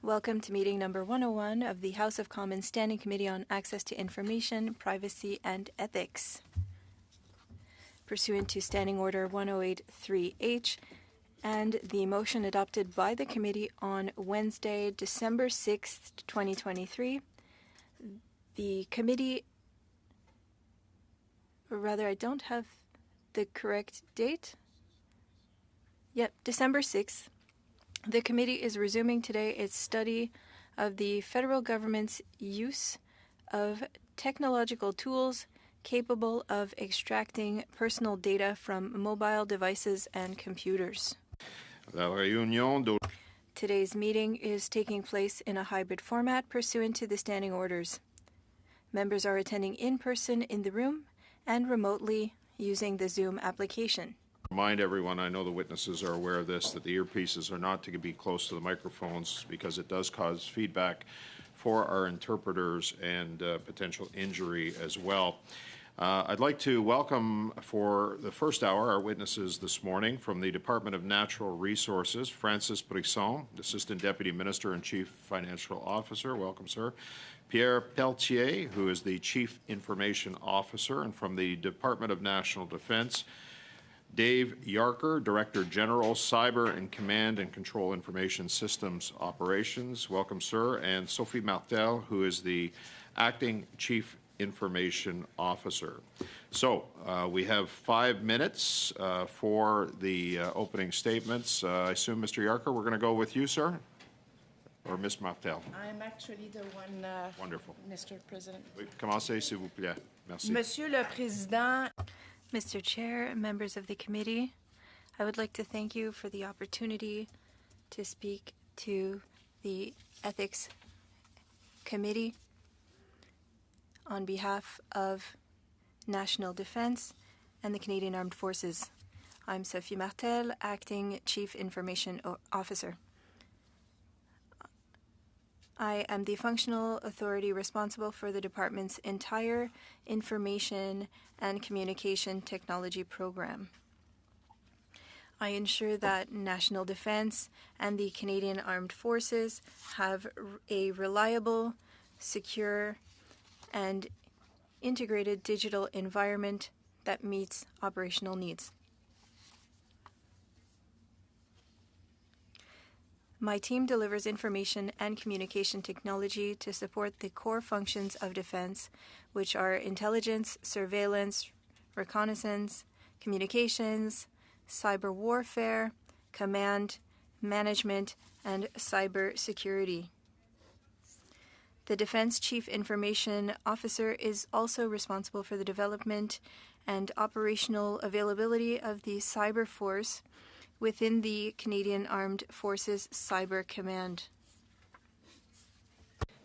Welcome to meeting number 101 of the House of Commons Standing Committee on Access to Information, Privacy and Ethics. Pursuant to Standing Order 1083H and the motion adopted by the committee on Wednesday, December 6th, 2023, the committee, or rather I don't have the correct date. Yep, December 6th. The committee is resuming today its study of the federal government's use of technological tools capable of extracting personal data from mobile devices and computers. Today's meeting is taking place in a hybrid format pursuant to the standing orders. Members are attending in person in the room and remotely using the Zoom application. Remind everyone, I know the witnesses are aware of this, that the earpieces are not to be close to the microphones because it does cause feedback for our interpreters and potential injury as well. I'd like to welcome for the first hour our witnesses this morning from the Department of Natural Resources, Francis Brisson, Assistant Deputy Minister and Chief Financial Officer. Welcome, sir. Pierre Pelletier, who is the Chief Information Officer, and from the Department of National Defense, Dave Yarker, Director General, Cyber and Command and Control Information Systems Operations. Welcome, sir. And Sophie Martel, who is the Acting Chief Information Officer. So we have 5 minutes for the opening statements. I assume, Mr. Yarker, we're going to go with you, sir? Or Ms. Martel? I'm actually the one, Wonderful. Mr. President. Oui, commencez, s'il vous plaît. Merci. Monsieur le Président, Mr. Chair, members of the committee, I would like to thank you for the opportunity to speak to the Ethics Committee on behalf of National Defense and the Canadian Armed Forces. I'm Sophie Martel, Acting Chief Information Officer. I am the functional authority responsible for the department's entire information and communication technology program. I ensure that national defense and the Canadian Armed Forces have a reliable, secure, and integrated digital environment that meets operational needs. My team delivers information and communication technology to support the core functions of defense, which are intelligence, surveillance, reconnaissance, communications, cyber warfare, command, management, and cyber security. The Defense Chief Information Officer is also responsible for the development and operational availability of the cyber force within the Canadian Armed Forces Cyber Command.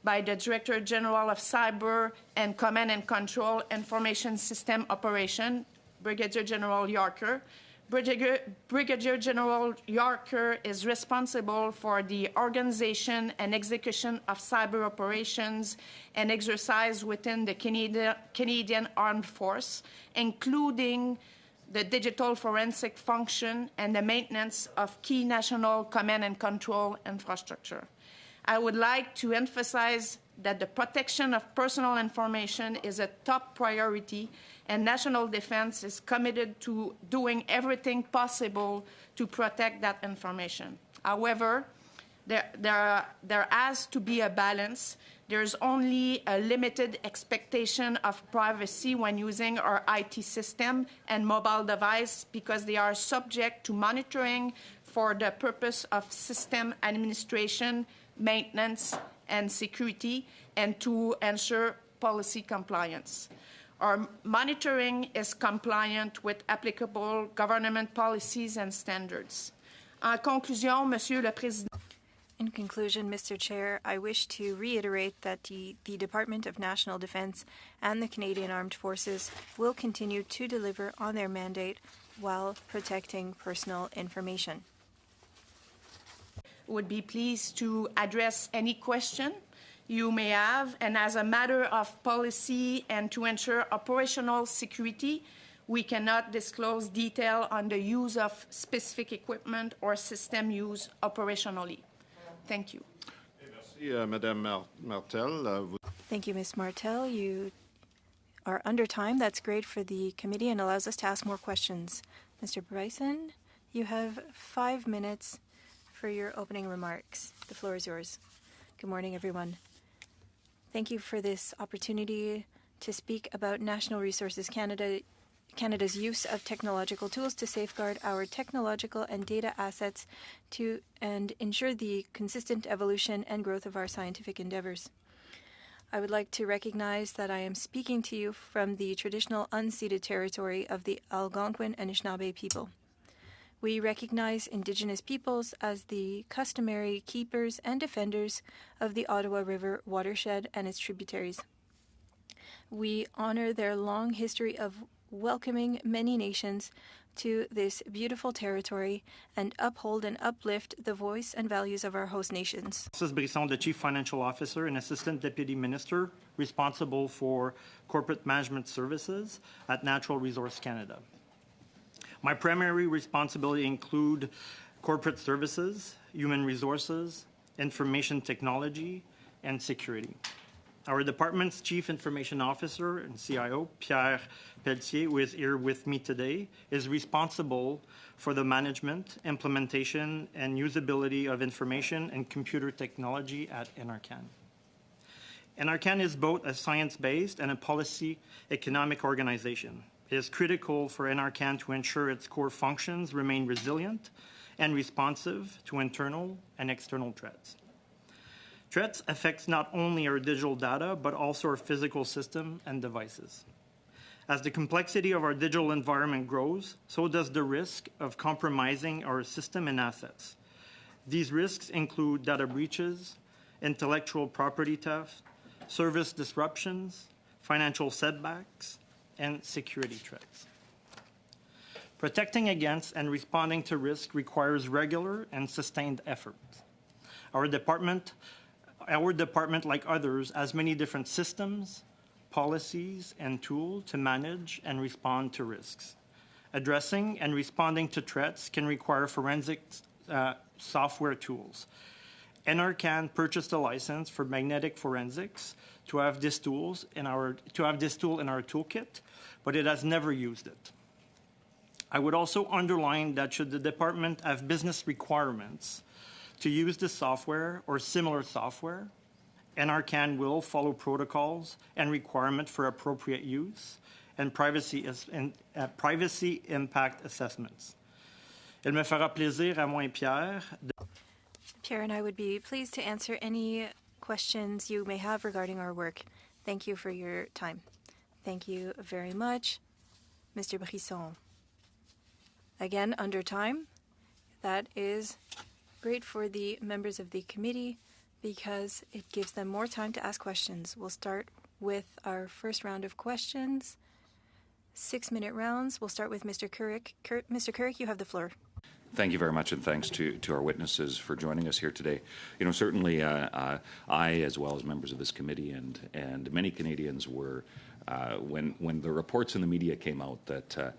by the Director General of Cyber and Command and Control Information System Operation, Brigadier General Yarker. Brigadier General Yarker is responsible for the organization and execution of cyber operations and exercise within the Canadian Armed Force, including the digital forensic function and the maintenance of key national command and control infrastructure. I would like to emphasize that the protection of personal information is a top priority, and national defense is committed to doing everything possible to protect that information. However, there has to be a balance. There's only a limited expectation of privacy when using our IT system and mobile device because they are subject to monitoring for the purpose of system administration, maintenance, and security, and to ensure policy compliance. Our monitoring is compliant with applicable government policies and standards. En conclusion, Monsieur le Président. In conclusion, Mr. Chair, I wish to reiterate that the Department of National Defence and the Canadian Armed Forces will continue to deliver on their mandate while protecting personal information. Would be pleased to address any question you may have, and as a matter of policy and to ensure operational security, we cannot disclose detail on the use of specific equipment or system use operationally. Thank you. Madame Martel. Thank you, Ms. Martel. You are under time. That's great for the committee and allows us to ask more questions. Mr. Bryson, you have 5 minutes for your opening remarks. The floor is yours. Good morning, everyone. Thank you for this opportunity to speak about National Resources Canada's use of technological tools to safeguard our technological and data assets and ensure the consistent evolution and growth of our scientific endeavors. I would like to recognize that I am speaking to you from the traditional unceded territory of the Algonquin and Anishinaabe people. We recognize Indigenous peoples as the customary keepers and defenders of the Ottawa River watershed and its tributaries. We honor their long history of welcoming many nations to this beautiful territory and uphold and uplift the voice and values of our host nations. This is Brisson, the Chief Financial Officer and Assistant Deputy Minister responsible for corporate management services at Natural Resource Canada. My primary responsibility include corporate services, human resources, information technology, and security. Our department's Chief Information Officer and CIO, Pierre Pelletier, who is here with me today, is responsible for the management, implementation, and usability of information and computer technology at NRCan. NRCan is both a science-based and a policy economic organization. It is critical for NRCan to ensure its core functions remain resilient and responsive to internal and external threats. Threats affect not only our digital data, but also our physical system and devices. As the complexity of our digital environment grows, so does the risk of compromising our system and assets. These risks include data breaches, intellectual property theft, service disruptions, financial setbacks, and security threats. Protecting against and responding to risk requires regular and sustained effort. Our department, like others, has many different systems, policies, and tools to manage and respond to risks. Addressing and responding to threats can require forensic software tools. NRCan purchased a license for magnetic forensics to have this tool in our toolkit, but it has never used it. I would also underline that should the department have business requirements to use this software or similar software, NRCan will follow protocols and requirements for appropriate use and privacy impact assessments. Il me fera plaisir à moi et Pierre. Pierre and I would be pleased to answer any questions you may have regarding our work. Thank you for your time. Thank you very much, Mr. Brisson. Again, under time. That is great for the members of the committee because it gives them more time to ask questions. We'll start with our first round of questions. 6-minute rounds. We'll start with Mr. Couric. Mr. Couric, you have the floor. Thank you very much, and thanks to our witnesses for joining us here today. You know, certainly I, as well as members of this committee and many Canadians were, when the reports in the media came out that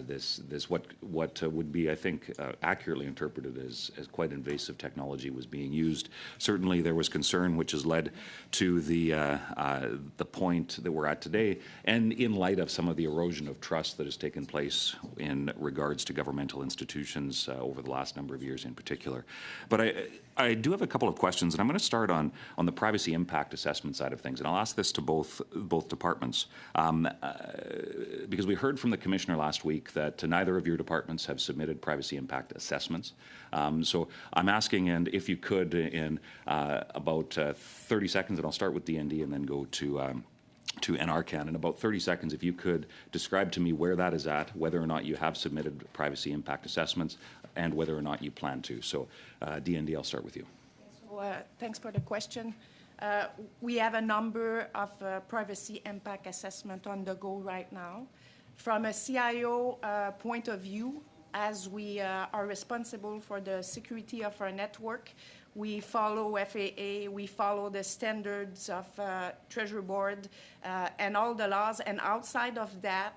this what would be, I think, accurately interpreted as quite invasive technology was being used. Certainly there was concern, which has led to the point that we're at today, and in light of some of the erosion of trust that has taken place in regards to governmental institutions over the last number of years in particular. But I do have a couple of questions, and I'm going to start on the privacy impact assessment side of things, and I'll ask this to both departments, because we heard from the Commissioner last week that neither of your departments have submitted privacy impact assessments. So I'm asking, and if you could, in about 30 seconds, and I'll start with DND and then go to NRCan. In about 30 seconds, if you could describe to me where that is at, whether or not you have submitted privacy impact assessments, and whether or not you plan to. So, DND, I'll start with you. So, thanks for the question. We have a number of privacy impact assessment on the go right now. From a CIO point of view, as we are responsible for the security of our network, we follow FAA, we follow the standards of Treasury Board and all the laws. And outside of that,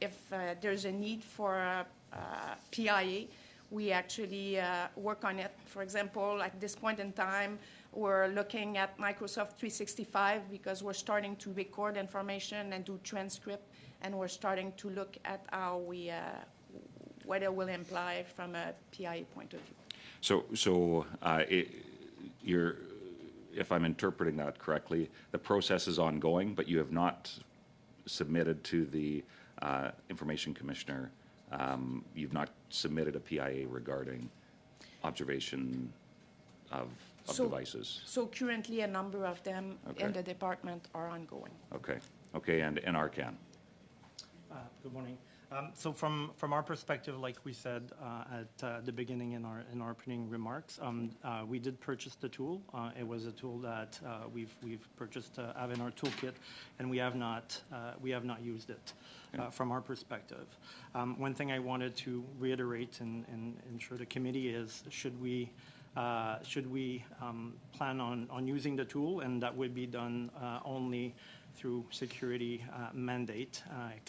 if there's a need for PIA, we actually work on it. For example, at this point in time, We're looking at Microsoft 365 because we're starting to record information and do transcript, and we're starting to look at how we, what it will imply from a PIA point of view. So if I'm interpreting that correctly, the process is ongoing, but you have not submitted to the Information Commissioner, you've not submitted a PIA regarding observation of devices. So currently a number of them Okay. in the department are ongoing. Okay, and NRCan. Good morning. So from our perspective, like we said at the beginning in our opening remarks, we did purchase the tool. It was a tool that we've purchased to have in our toolkit, and we have not used it from our perspective. One thing I wanted to reiterate and ensure the committee is should we plan on using the tool, and that would be done only through security mandate.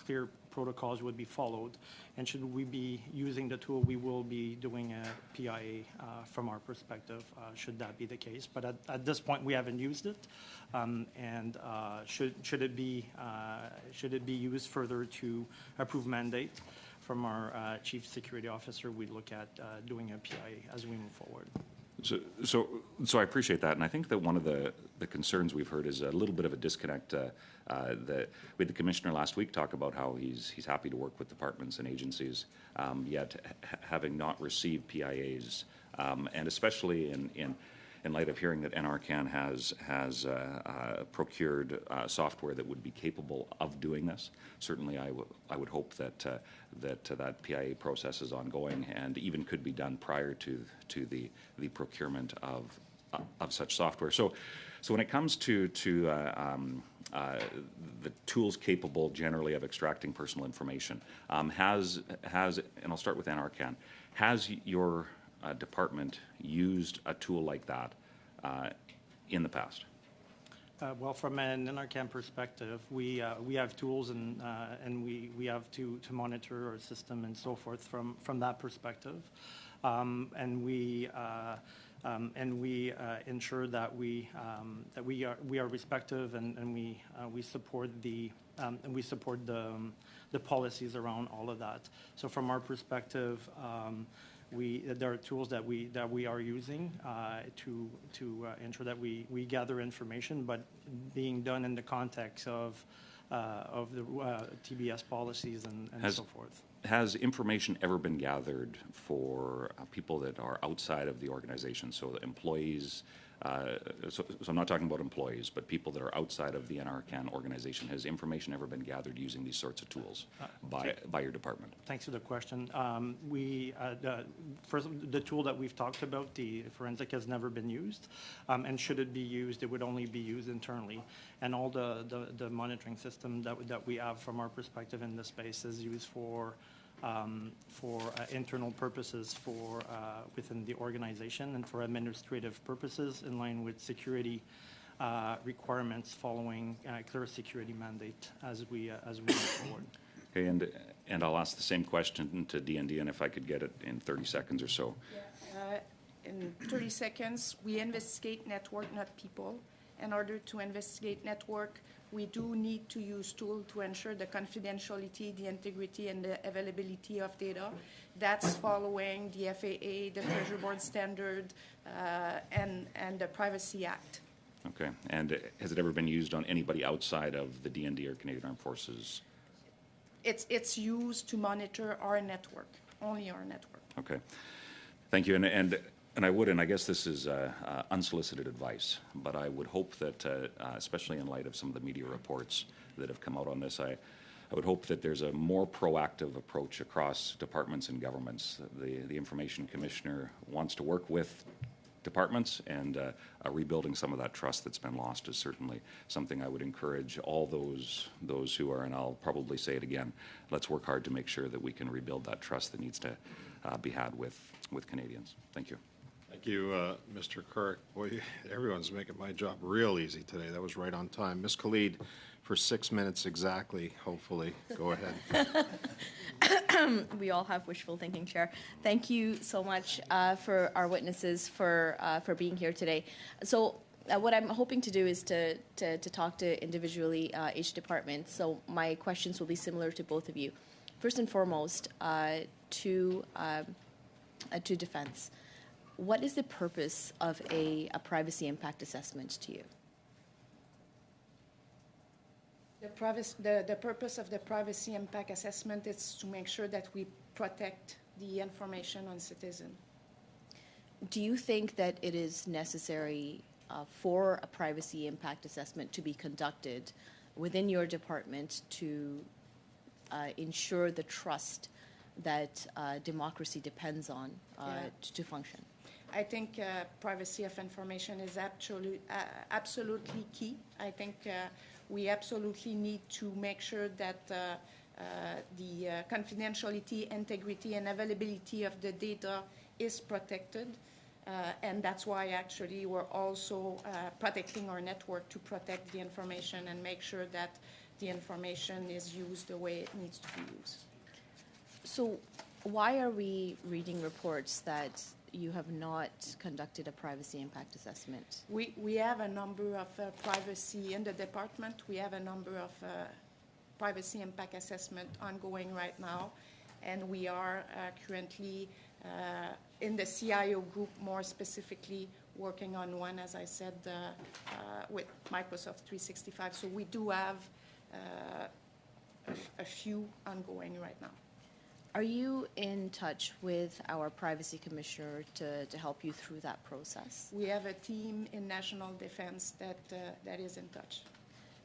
Clear protocols would be followed. And should we be using the tool, we will be doing a PIA from our perspective, should that be the case. But at this point, we haven't used it. And should it be used further to approve mandate from our Chief Security Officer, we'd look at doing a PIA as we move forward. So I appreciate that, and I think that one of the concerns we've heard is a little bit of a disconnect. We had the commissioner last week talk about how he's happy to work with departments and agencies, yet having not received PIAs, and especially in light of hearing that NRCan has procured software that would be capable of doing this. Certainly, I would hope that that PIA process is ongoing and even could be done prior to the procurement of such software. So when it comes to the tools capable generally of extracting personal information, and I'll start with NRCan, has your department used a tool like that in the past? Well, from an NRCan perspective, we have tools and we have to monitor our system and so forth from that perspective, and we ensure that we are respective and we support the policies around all of that. So from our perspective, there are tools that we are using to ensure that we gather information, but being done in the context of the TBS policies and so forth. Has information ever been gathered for people that are outside of the organization, so employees? So I'm not talking about employees, but people that are outside of the NRCan organization. Has information ever been gathered using these sorts of tools by your department? Thanks for the question. First, the tool that we've talked about, the forensic, has never been used, and should it be used, it would only be used internally. And all the monitoring system that we have from our perspective in this space is used for internal purposes within the organization and for administrative purposes in line with security requirements following clear security mandate as we move forward. Okay, and I'll ask the same question to DND, and if I could get it in 30 seconds or so. Yeah. In 30 seconds, we investigate network, not people. In order to investigate network, we do need to use tools to ensure the confidentiality, the integrity, and the availability of data. That's following the FAA, the Treasury Board standard, and the Privacy Act. Okay, and has it ever been used on anybody outside of the DND or Canadian Armed Forces? It's used to monitor our network, only our network. Okay, thank you. And I would, and I guess this is unsolicited advice, but I would hope that, especially in light of some of the media reports that have come out on this, I would hope that there's a more proactive approach across departments and governments. The Information Commissioner wants to work with departments, and rebuilding some of that trust that's been lost is certainly something I would encourage all those who are, and I'll probably say it again, let's work hard to make sure that we can rebuild that trust that needs to be had with Canadians. Thank you. Thank you, Mr. Kirk. Boy, everyone's making my job real easy today. That was right on time. Ms. Khalid, for 6 minutes exactly, hopefully. Go ahead. We all have wishful thinking, Chair. Thank you so much for our witnesses for being here today. So what I'm hoping to do is to talk to individually each department. So my questions will be similar to both of you. First and foremost, to Defense. What is the purpose of a privacy impact assessment to you? The purpose of the privacy impact assessment is to make sure that we protect the information on citizen. Do you think that it is necessary for a privacy impact assessment to be conducted within your department to ensure the trust that democracy depends on to function? I think privacy of information is absolutely key. I think we absolutely need to make sure that the confidentiality, integrity, and availability of the data is protected. And that's why actually we're also protecting our network to protect the information and make sure that the information is used the way it needs to be used. So why are we reading reports that you have not conducted a privacy impact assessment? We have a number of privacy in the department. We have a number of privacy impact assessment ongoing right now, and we are currently in the CIO group more specifically working on one, as I said, with Microsoft 365. So we do have a few ongoing right now. Are you in touch with our privacy commissioner to help you through that process? We have a team in National Defense that is in touch.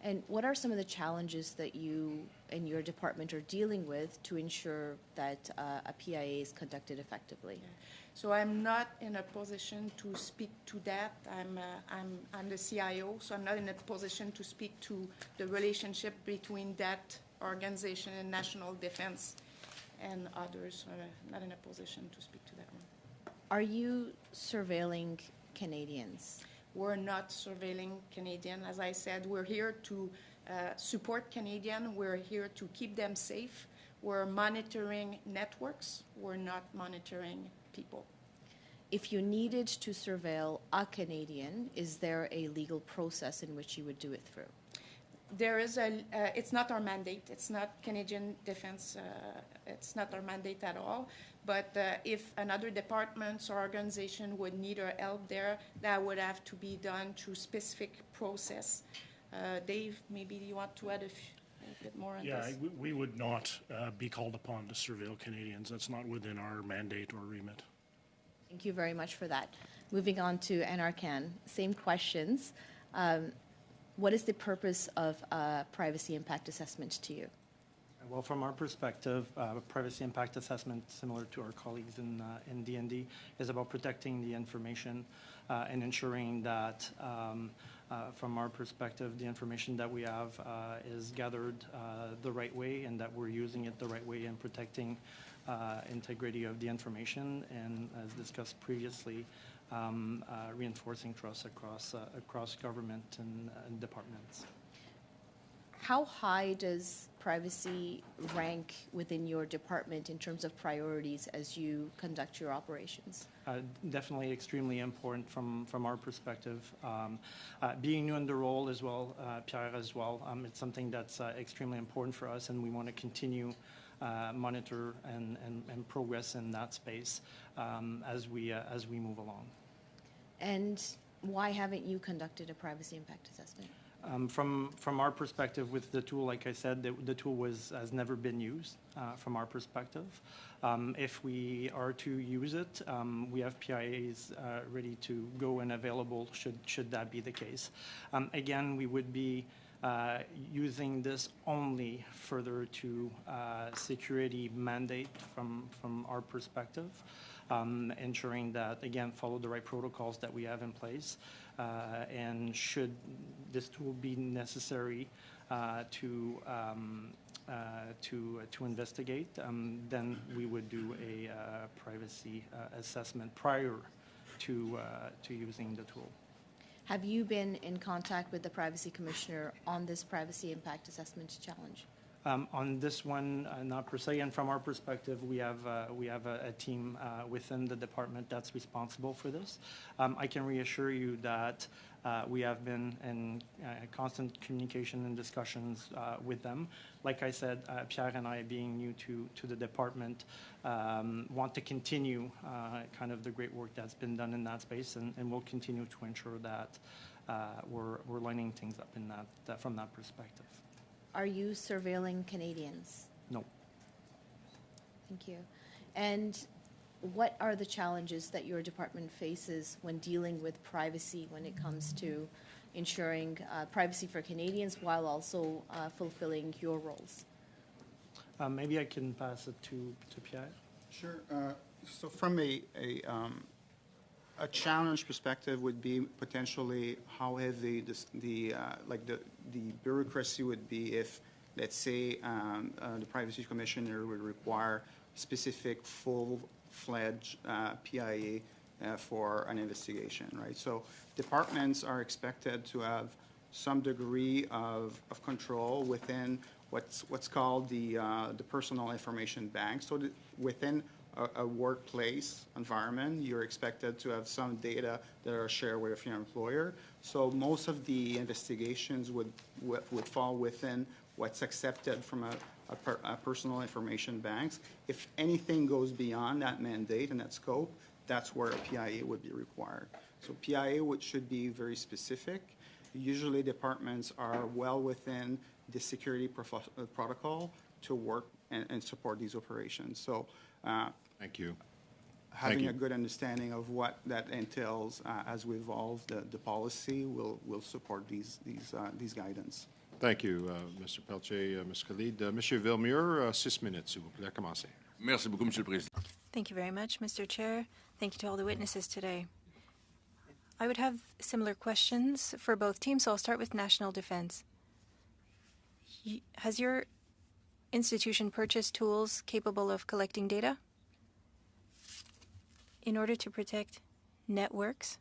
And what are some of the challenges that you and your department are dealing with to ensure that a PIA is conducted effectively? Yeah. So I'm not in a position to speak to that. I'm the CIO, so I'm not in a position to speak to the relationship between that organization and National Defense and others. I'm not in a position to speak to that one. Are you surveilling Canadians? We're not surveilling Canadian. As I said, we're here to support Canadian. We're here to keep them safe. We're monitoring networks. We're not monitoring people. If you needed to surveil a Canadian, is there a legal process in which you would do it through? There is it's not our mandate. It's not Canadian Defense. It's not our mandate at all. But if another department or organization would need our help there, that would have to be done through specific process. Dave, maybe you want to add a bit more on this? Yeah, we would not be called upon to surveil Canadians. That's not within our mandate or remit. Thank you very much for that. Moving on to NRCan, same questions. What is the purpose of a privacy impact assessment to you? Well, from our perspective, privacy impact assessment, similar to our colleagues in DND, is about protecting the information and ensuring that, from our perspective, the information that we have is gathered the right way and that we're using it the right way and protecting integrity of the information and, as discussed previously, reinforcing trust across government and departments. How high does privacy rank within your department in terms of priorities as you conduct your operations? Definitely extremely important from our perspective. Being new in the role as well, Pierre as well, it's something that's extremely important for us, and we want to continue monitor and progress in that space as we move along. And why haven't you conducted a privacy impact assessment? From our perspective with the tool, like I said, the tool has never been used from our perspective. If we are to use it, we have PIAs ready to go and available should that be the case. Again, we would be using this only further to security mandate from our perspective, ensuring that, again, follow the right protocols that we have in place. And should this tool be necessary to investigate, then we would do a privacy assessment prior to using the tool. Have you been in contact with the Privacy Commissioner on this privacy impact assessment challenge? On this one, not per se, and from our perspective, we have a team within the department that's responsible for this. I can reassure you that we have been in constant communication and discussions with them. Like I said, Pierre and I, being new to the department, want to continue kind of the great work that's been done in that space, and we'll continue to ensure that we're lining things up in that from that perspective. Are you surveilling Canadians? No. Thank you. And what are the challenges that your department faces when dealing with privacy when it comes to ensuring privacy for Canadians while also fulfilling your roles? Maybe I can pass it to Pierre. Sure. So from a challenge perspective would be potentially how heavy the bureaucracy would be if, let's say, the Privacy Commissioner would require specific full-fledged PIA for an investigation, right? So departments are expected to have some degree of control within what's called the personal information bank. So within a workplace environment, you're expected to have some data that are shared with your employer. So most of the investigations would fall within what's accepted from a personal information banks. If anything goes beyond that mandate and that scope, that's where a PIA would be required. So PIA should be very specific. Usually departments are well within the security protocol to work and support these operations. So Thank you. having a good understanding of what that entails as we evolve the policy will support these guidance. Thank you, Mr. Pelletier, Ms. Khalid. Monsieur Villemure, 6 minutes, s'il vous plaît. Commencez. Merci beaucoup, Monsieur le Président. Thank you very much, Mr. Chair. Thank you to all the witnesses today. I would have similar questions for both teams, so I'll start with national defense. Has your institution purchased tools capable of collecting data? In order to protect networks,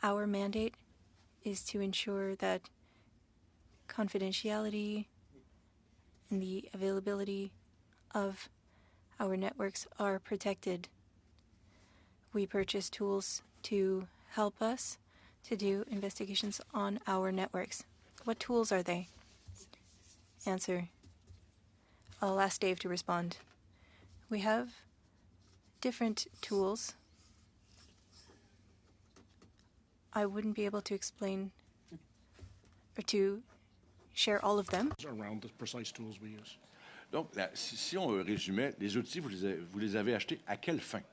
our mandate is to ensure that confidentiality and the availability of our networks are protected. We purchase tools to help us to do investigations on our networks. What tools are they? Answer. I'll ask Dave to respond. We have different tools. I wouldn't be able to explain or to share all of them. Around the precise tools we use. Donc, si on résumait, les outils, vous les avez achetés à quelle fin?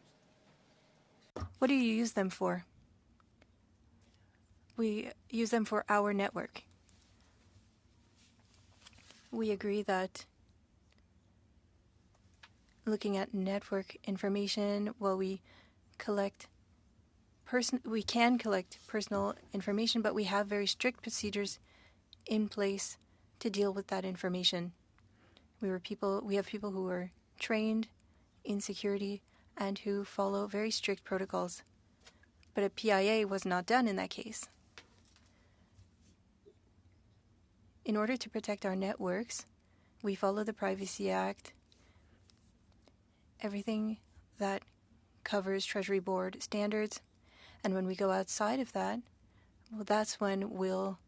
What do you use them for? We use them for our network. We agree that looking at network information, while we can collect personal information, but we have very strict procedures in place to deal with that information. We have people who are trained in security and who follow very strict protocols. But a PIA was not done in that case. In order to protect our networks, we follow the Privacy Act, everything that covers Treasury Board standards. And when we go outside of that, well, that's when we'll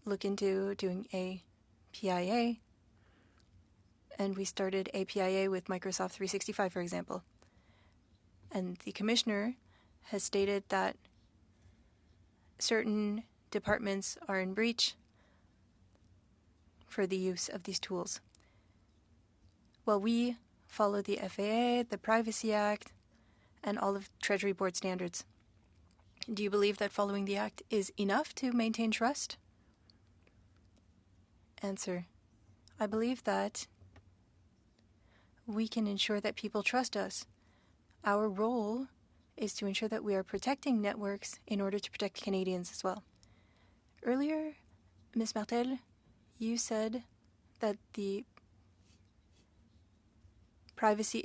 look into doing a PIA. And we started a PIA with Microsoft 365, for example. And the commissioner has stated that certain departments are in breach for the use of these tools. Well, we follow the FAA, the Privacy Act, and all of Treasury Board standards. Do you believe that following the Act is enough to maintain trust? Answer. I believe that we can ensure that people trust us. Our role is to ensure that we are protecting networks in order to protect Canadians as well. Earlier, Ms. Martel, you said that the privacy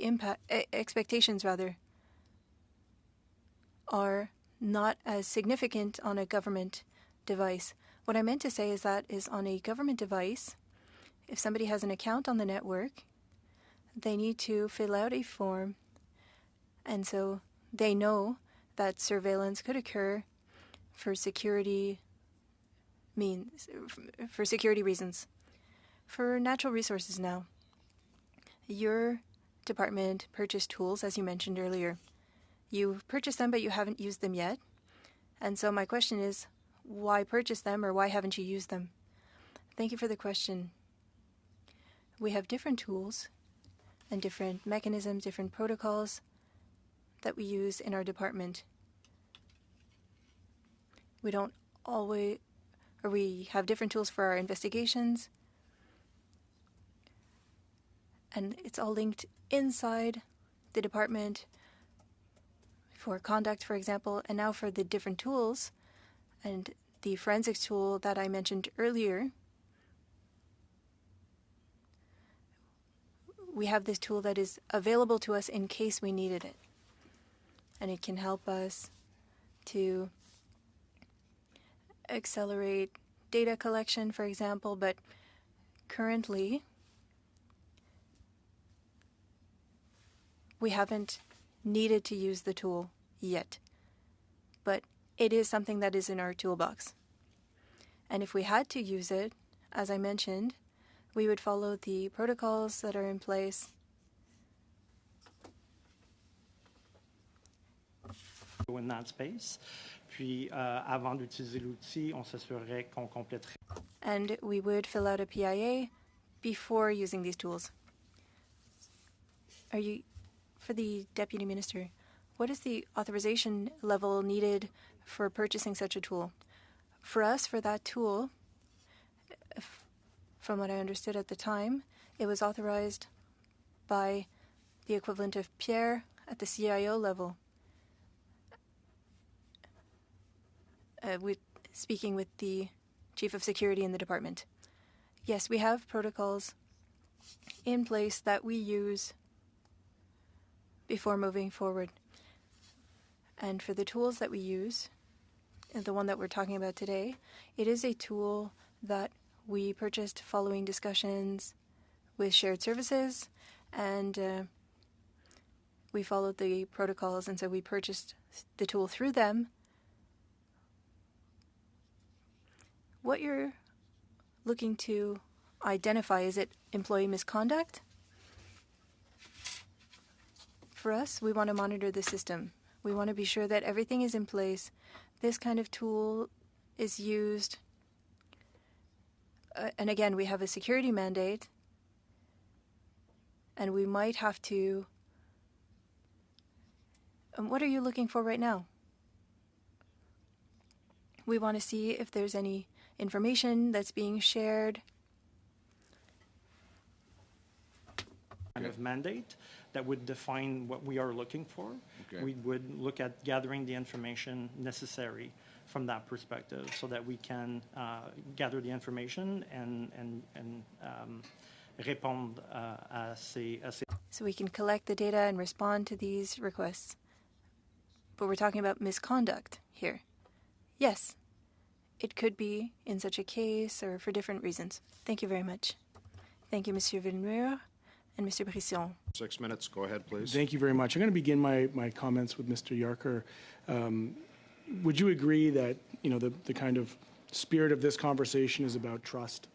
expectations are not as significant on a government device. What I meant to say is that is on a government device, if somebody has an account on the network, they need to fill out a form, and so they know that surveillance could occur for security reasons. For natural resources now, your department purchased tools, as you mentioned earlier. You purchased them, but you haven't used them yet. And so my question is, why purchase them, or why haven't you used them? Thank you for the question. We have different tools and different mechanisms, different protocols that we use in our department. We have different tools for our investigations, and it's all linked inside the department for conduct, for example, and now for the different tools and the forensics tool that I mentioned earlier. We have this tool that is available to us in case we needed it, and it can help us to accelerate data collection, for example, but currently we haven't needed to use the tool yet, but it is something that is in our toolbox. And if we had to use it, as I mentioned, we would follow the protocols that are in place. In that space. Puis, avant d'utiliser l'outil, on s'assurerait qu'on compléterait. And we would fill out a PIA before using these tools. For the Deputy Minister, what is the authorization level needed for purchasing such a tool? For us, for that tool, from what I understood at the time, it was authorized by the equivalent of Pierre at the CIO level. Speaking with the Chief of Security in the department. Yes, we have protocols in place that we use before moving forward. And for the tools that we use, and the one that we're talking about today, it is a tool that we purchased following discussions with shared services, and we followed the protocols, and so we purchased the tool through them. What you're looking to identify, is it employee misconduct? For us, we want to monitor the system. We want to be sure that everything is in place. This kind of tool is used. And again, we have a security mandate, and we might have to... what are you looking for right now? We want to see if there's any information that's being shared. Kind of mandate that would define what we are looking for. Okay. We would look at gathering the information necessary from that perspective, so that we can gather the information and répondre à ces. So we can collect the data and respond to these requests. But we're talking about misconduct here. Yes, it could be in such a case or for different reasons. Thank you very much. Thank you, Monsieur Villemur and Mr. Brisson. 6 minutes. Go ahead, please. Thank you very much. I'm going to begin my comments with Mr. Yarker. Would you agree that, you know, the kind of spirit of this conversation is about trust?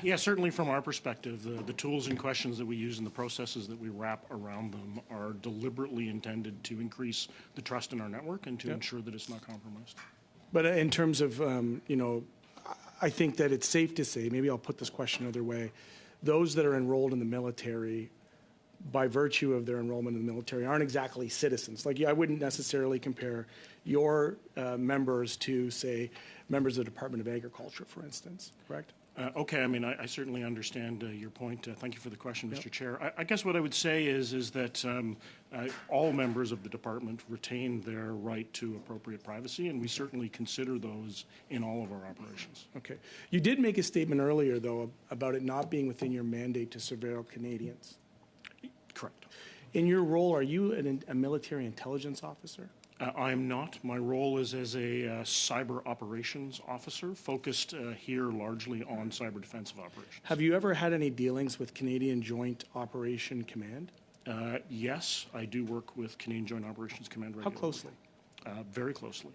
Yeah, certainly from our perspective, the tools and questions that we use and the processes that we wrap around them are deliberately intended to increase the trust in our network and to ensure that it's not compromised. But in terms of, you know, I think that it's safe to say, maybe I'll put this question another way, those that are enrolled in the military, by virtue of their enrollment in the military, aren't exactly citizens. Like, I wouldn't necessarily compare your members to, say, members of the Department of Agriculture, for instance, correct? Okay, I mean, I certainly understand your point. Thank you for the question, Mr. Chair. I guess what I would say is that all members of the department retain their right to appropriate privacy, and we certainly consider those in all of our operations. Okay. You did make a statement earlier, though, about it not being within your mandate to surveil Canadians. Correct. In your role, are you a military intelligence officer? I am not. My role is as a cyber operations officer, focused here largely on cyber defensive operations. Have you ever had any dealings with Canadian Joint Operation Command? Yes, I do work with Canadian Joint Operations Command How regularly. closely? Very closely.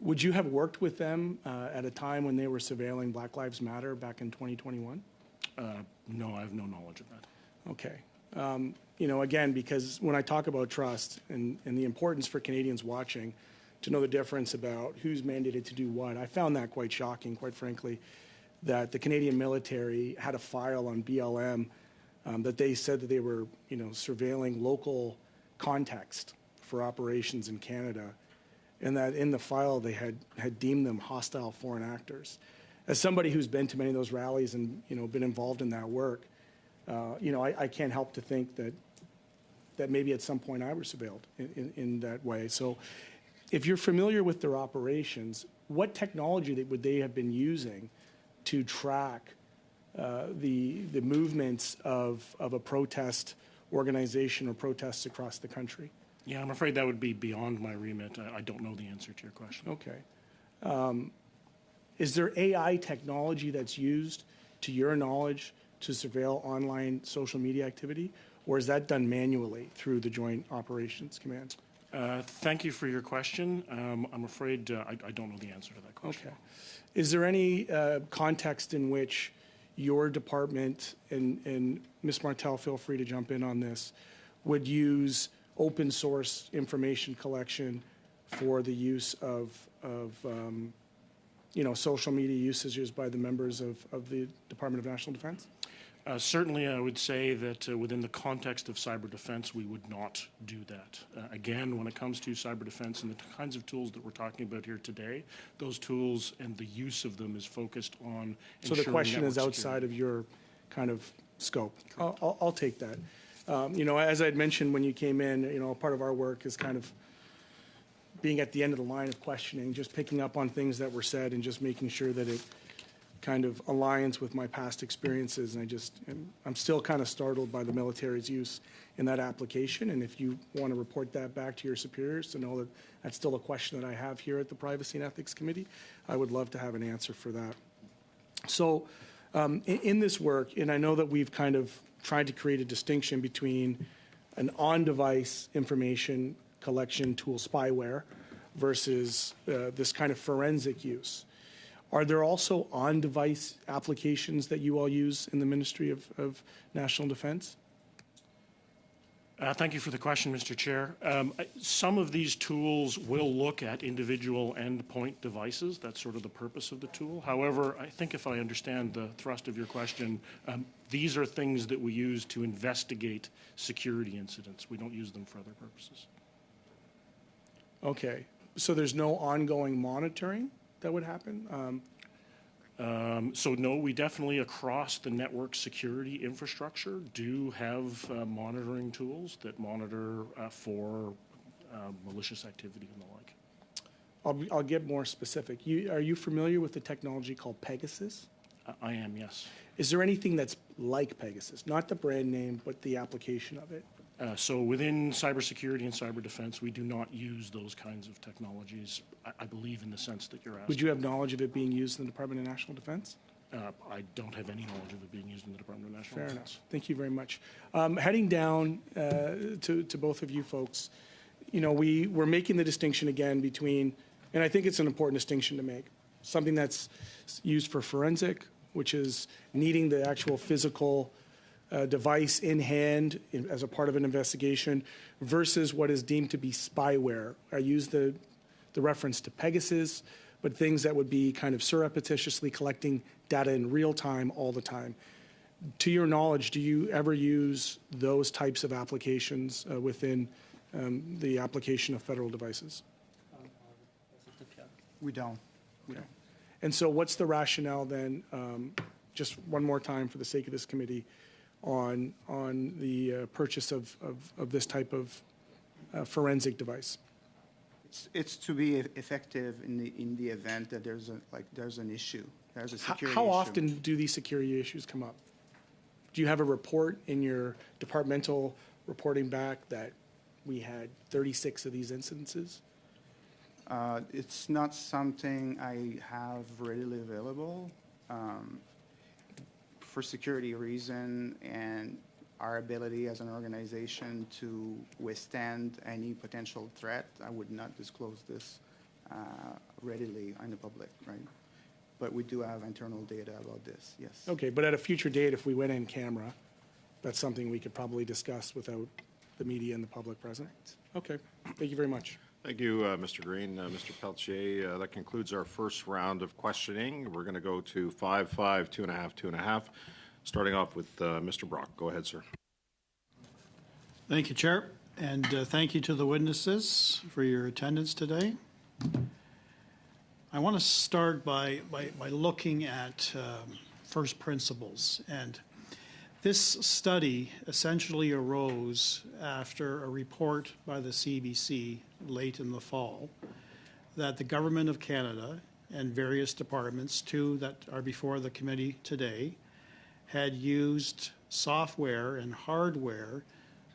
Would you have worked with them at a time when they were surveilling Black Lives Matter back in 2021? No, I have no knowledge of that. Okay. Again, because when I talk about trust and the importance for Canadians watching to know the difference about who's mandated to do what, I found that quite shocking, quite frankly, that the Canadian military had a file on BLM that they said that they were, surveilling local context for operations in Canada, and that in the file they had deemed them hostile foreign actors. As somebody who's been to many of those rallies and, been involved in that work, I can't help to think that maybe at some point I was surveilled in that way. So if you're familiar with their operations, what technology would they have been using to track the movements of a protest organization or protests across the country? Yeah, I'm afraid that would be beyond my remit. I don't know the answer to your question. Okay. Is there AI technology that's used, to your knowledge, to surveil online social media activity, or is that done manually through the Joint Operations Command? Thank you for your question. I'm afraid I don't know the answer to that question. Okay. Is there any context in which your department, and Ms. Martel, feel free to jump in on this, would use open source information collection for the use of social media usages by the members of the Department of National Defense? Certainly, I would say that within the context of cyber defense, we would not do that. Again, when it comes to cyber defense and the kinds of tools that we're talking about here today, those tools and the use of them is focused on So the question is network outside security. of your kind of scope. I'll take that. As I'd mentioned when you came in, part of our work is kind of being at the end of the line of questioning, just picking up on things that were said and just making sure that it kind of aligns with my past experiences. And I'm still kind of startled by the military's use in that application. And if you want to report that back to your superiors to know that that's still a question that I have here at the Privacy and Ethics Committee, I would love to have an answer for that. So in this work, and I know that we've kind of tried to create a distinction between an on-device information collection tool, spyware, versus this kind of forensic use. Are there also on-device applications that you all use in the Ministry of National Defense? Thank you for the question, Mr. Chair. Some of these tools will look at individual endpoint devices. That's sort of the purpose of the tool. However, I think if I understand the thrust of your question, these are things that we use to investigate security incidents. We don't use them for other purposes. Okay. So there's no ongoing monitoring that would happen? So no, we definitely across the network security infrastructure do have monitoring tools that monitor for malicious activity and the like. I'll get more specific. Are you familiar with the technology called Pegasus? I am, yes. Is there anything that's like Pegasus? Not the brand name, but the application of it? So within cybersecurity and cyber defense, we do not use those kinds of technologies, I believe, in the sense that you're asking. Would you have knowledge of it being used in the Department of National Defense? I don't have any knowledge of it being used in the Department of National Fair Defense. enough. Thank you very much. Heading down to both of you folks, we're making the distinction again between, and I think it's an important distinction to make, something that's used for forensic, which is needing the actual physical device in hand as a part of an investigation, versus what is deemed to be spyware. I use the reference to Pegasus, but things that would be kind of surreptitiously collecting data in real time all the time. To your knowledge, do you ever use those types of applications within the application of federal devices? We don't. And so what's the rationale then, just one more time for the sake of this committee, on the purchase of this type of forensic device? It's to be effective in the event that there's an issue. There's a security How issue. often do these security issues come up? Do you have a report in your departmental reporting back that we had 36 of these incidences? It's not something I have readily available. For security reason and our ability as an organization to withstand any potential threat, I would not disclose this readily in the public, right? But we do have internal data about this, yes. Okay, but at a future date, if we went in camera, that's something we could probably discuss without the media and the public present? Okay, thank you very much. Thank you, Mr. Green. Mr. Pelletier, that concludes our first round of questioning. We're going to go to 5, 5, 2.5, 2.5. Starting off with Mr. Brock. Go ahead, sir. Thank you, Chair, and thank you to the witnesses for your attendance today. I want to start by looking at first principles. And this study essentially arose after a report by the CBC late in the fall that the Government of Canada and various departments, two that are before the committee today, had used software and hardware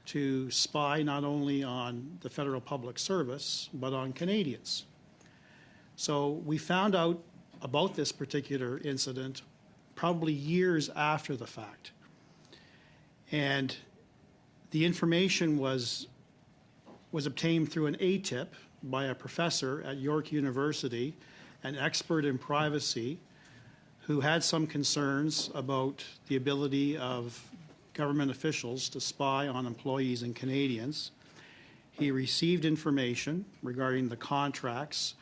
to spy not only on the Federal Public Service, but on Canadians. So we found out about this particular incident probably years after the fact. And the information was obtained through an ATIP by a professor at York University, an expert in privacy, who had some concerns about the ability of government officials to spy on employees and Canadians. He received information regarding the contracts.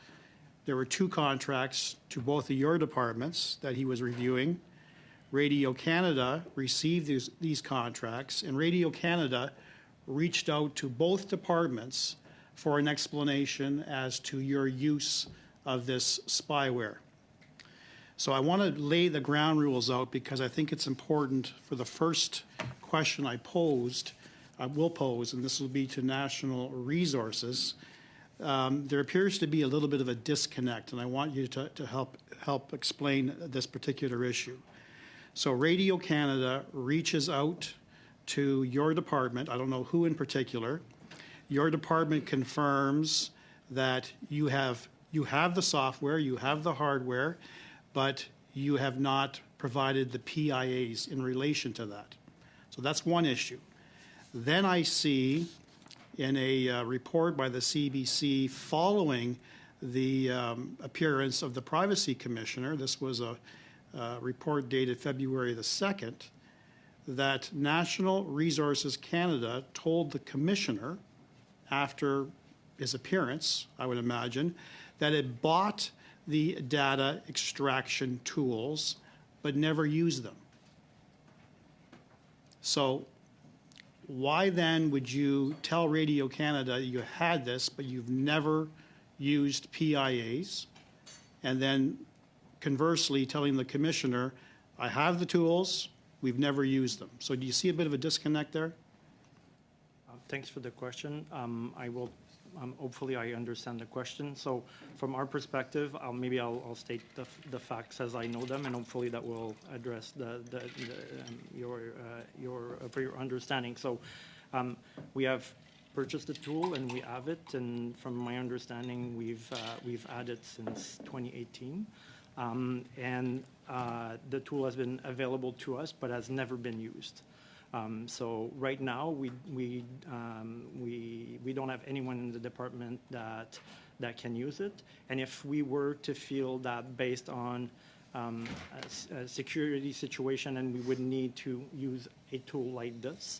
There were 2 contracts to both of your departments that he was reviewing. Radio Canada received these contracts, and Radio Canada reached out to both departments for an explanation as to your use of this spyware. So I want to lay the ground rules out because I think it's important for the first question I will pose, and this will be to National Resources. There appears to be a little bit of a disconnect, and I want you to help explain this particular issue. So Radio Canada reaches out to your department, I don't know who in particular. Your department confirms that you have the software, you have the hardware, but you have not provided the PIAs in relation to that. So that's one issue. Then I see in a report by the CBC following the appearance of the Privacy Commissioner, this was a report dated February the 2nd, that National Resources Canada told the Commissioner after his appearance, I would imagine, that it bought the data extraction tools but never used them. So why then would you tell Radio Canada you had this but you've never used PIAs, and then conversely telling the Commissioner, I have the tools, we've never used them? So do you see a bit of a disconnect there? Thanks for the question. Hopefully I understand the question. So from our perspective, maybe I'll state the facts as I know them, and hopefully that will address your understanding. So we have purchased the tool and we have it, and from my understanding, we've had it since 2018. And the tool has been available to us, but has never been used. So right now, we don't have anyone in the department that can use it. And if we were to feel that based on a security situation, and we would need to use a tool like this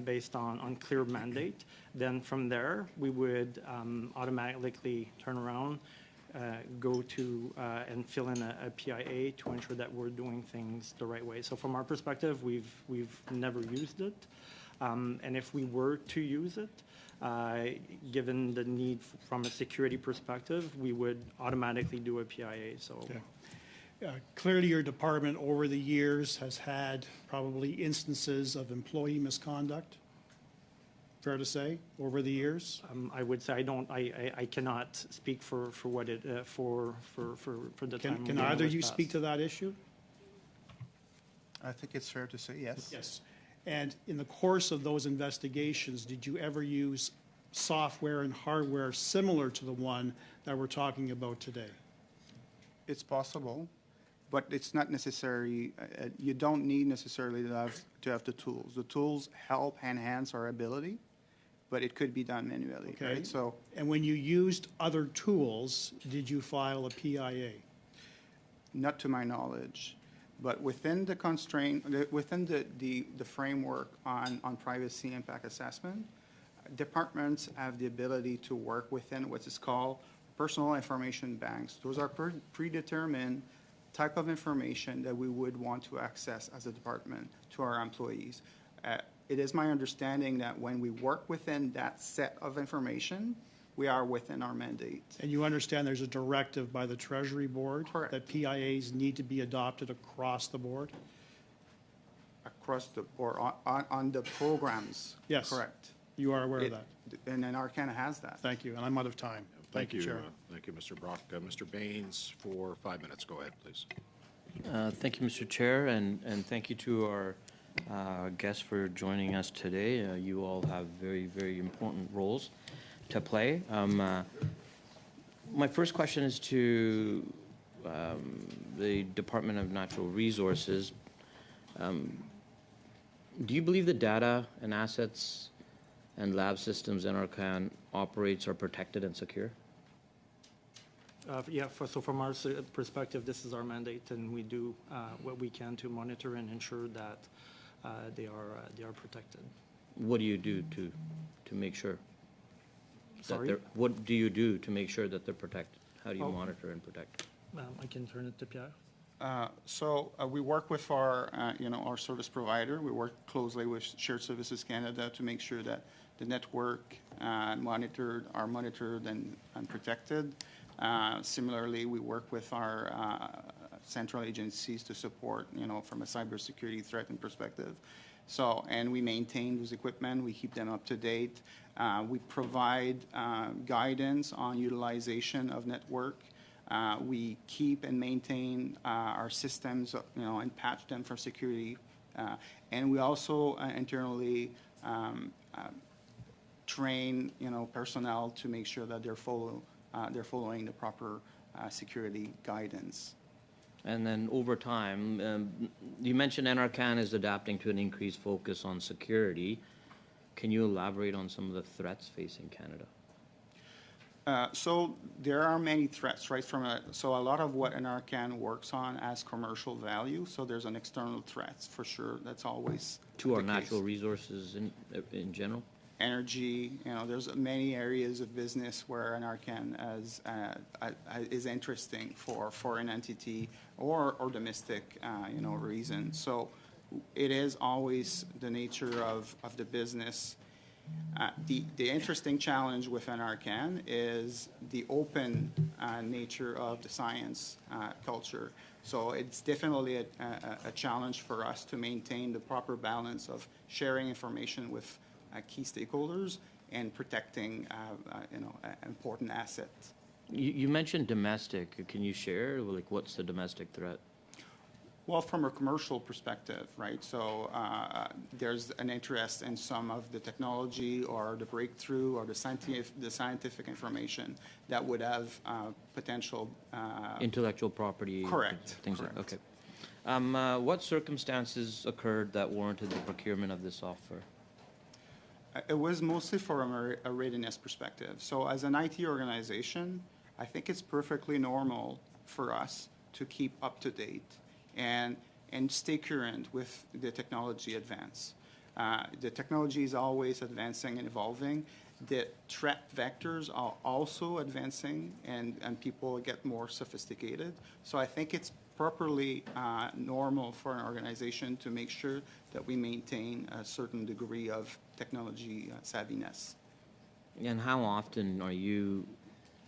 based on clear mandate, then from there we would automatically turn around, go to and fill in a PIA to ensure that we're doing things the right way. So from our perspective, we've never used it, and if we were to use it, given the need from a security perspective, we would automatically do a PIA. So. Okay. Clearly, your department over the years has had probably instances of employee misconduct. Fair to say, over the years? I would say I cannot speak for what it for the time. Can either of you speak to that issue? I think it's fair to say yes. Yes. And in the course of those investigations, did you ever use software and hardware similar to the one that we're talking about today? It's possible, but it's not necessary. You don't need necessarily to have the tools. The tools help enhance our ability, but it could be done manually, Okay. right? So And when you used other tools, did you file a PIA? not to my knowledge, but within the constraint, within the framework on privacy impact assessment, departments have the ability to work within what is called personal information banks. Those are predetermined type of information that we would want to access as a department to our employees. It is my understanding that when we work within that set of information, we are within our mandate. And you understand there's a directive by the Treasury Board Correct. that PIAs need to be adopted across the board? Across the board, on the programs. Yes. Correct. You are aware of that? And then Arcana has that. Thank you, and I'm out of time. Thank you, Chair. Thank you, Mr. Brock. Mr. Baines, for 5 minutes. Go ahead, please. Thank you, Mr. Chair, and thank you to our guests for joining us today. You all have very, very important roles to play. My first question is to the Department of Natural Resources. Do you believe the data and assets and lab systems NRCan operates are protected and secure? So from our perspective, this is our mandate, and we do what we can to monitor and ensure that they are protected. What do you do to make sure? Sorry? What do you do to make sure that they're protected? How do you monitor and protect? I can turn it to Pierre. We work with our service provider. We work closely with Shared Services Canada to make sure that the network are monitored and protected. Similarly, we work with our central agencies to support, from a cybersecurity threat and perspective. And we maintain those equipment. We keep them up to date. We provide guidance on utilization of network. We keep and maintain our systems, and patch them for security. And we also internally train, personnel to make sure that they're following the proper security guidance. And then over time, you mentioned NRCan is adapting to an increased focus on security. Can you elaborate on some of the threats facing Canada? So there are many threats, right? So a lot of what NRCan works on has commercial value. So there's an external threats for sure. That's always to our natural resources in general. Energy, there's many areas of business where NRCan is interesting for an entity or domestic, reason. So it is always the nature of the business. The interesting challenge with NRCan is the open nature of the science culture. So it's definitely a challenge for us to maintain the proper balance of sharing information with key stakeholders and protecting, important assets. You mentioned domestic. Can you share, what's the domestic threat? Well, from a commercial perspective, right? So there's an interest in some of the technology or the breakthrough or the scientific information that would have potential intellectual property. Correct. Things correct. like okay. What circumstances occurred that warranted the procurement of this software? It was mostly from a readiness perspective. So as an IT organization, I think it's perfectly normal for us to keep up to date and stay current with the technology advance. The technology is always advancing and evolving. The threat vectors are also advancing, and people get more sophisticated. So I think it's properly normal for an organization to make sure that we maintain a certain degree of technology savviness. And how often are you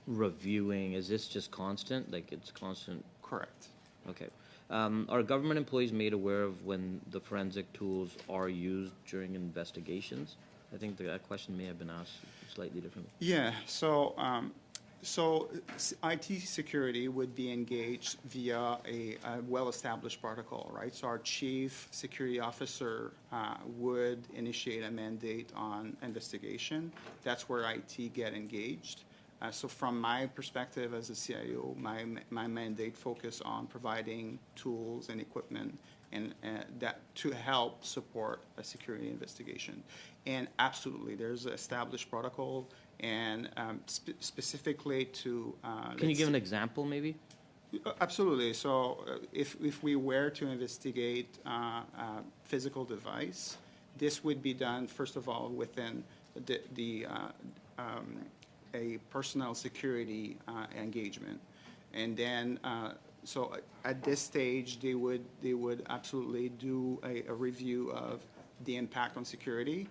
reviewing? Is this just constant? It's constant? Correct. Okay. Are government employees made aware of when the forensic tools are used during investigations? I think that question may have been asked slightly differently. Yeah. So So IT security would be engaged via a well-established protocol, right? So our chief security officer would initiate a mandate on investigation. That's where IT get engaged. So from my perspective as a CIO, my mandate focus on providing tools and equipment and that to help support a security investigation. And absolutely, there's an established protocol. And specifically to... Can you give an example, maybe? Absolutely. So if we were to investigate a physical device, this would be done, first of all, within a personnel security engagement. And then, so at this stage, they would absolutely do a review of the impact on security.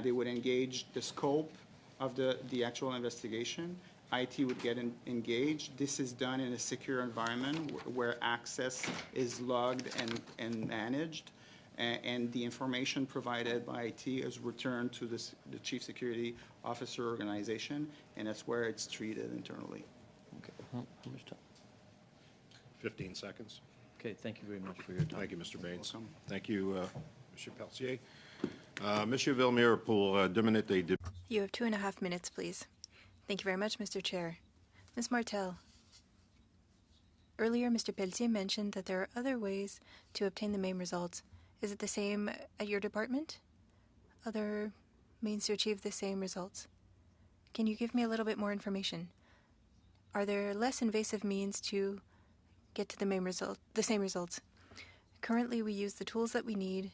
They would engage the scope of the actual investigation. IT would get engaged. This is done in a secure environment where access is logged and managed, and the information provided by IT is returned to the Chief Security Officer organization, and that's where it's treated internally. Okay. How much time? 15 seconds. Okay, thank you very much for your time. Thank you, Mr. Baines. Welcome. Thank you, Monsieur Pelletier. Monsieur Villemure, pour 2 minutes et demi. You have 2.5 minutes, please. Thank you very much, Mr. Chair. Ms. Martel, earlier Mr. Pelletier mentioned that there are other ways to obtain the MAME results. Is it the same at your department? Other means to achieve the same results? Can you give me a little bit more information? Are there less invasive means to get to the same results? Currently, we use the tools that we need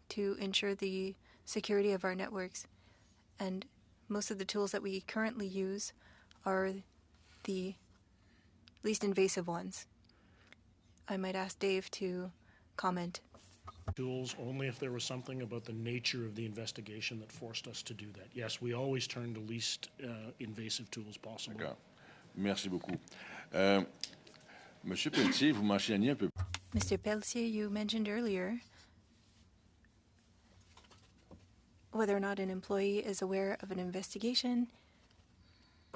to ensure the security of our networks, and most of the tools that we currently use are the least invasive ones. I might ask Dave to comment. Tools only if there was something about the nature of the investigation that forced us to do that. Yes, we always turn to least invasive tools possible. D'accord. Merci beaucoup. Monsieur Pelletier, vous mentionniez un peu... Mr. Pelletier, you mentioned earlier whether or not an employee is aware of an investigation.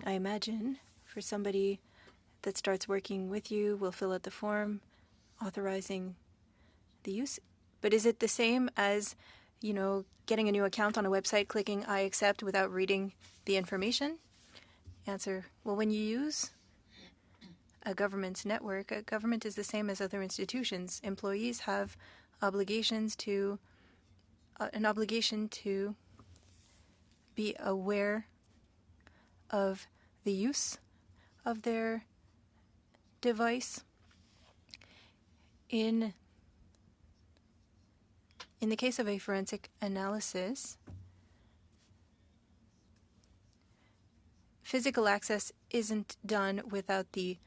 I imagine for somebody that starts working with you will fill out the form authorizing the use. But is it the same as, getting a new account on a website, clicking I accept without reading the information? Answer, well, when you use a government's network, a government is the same as other institutions. Employees have an obligation to be aware of the use of their device. In the case of a forensic analysis, physical access isn't done without the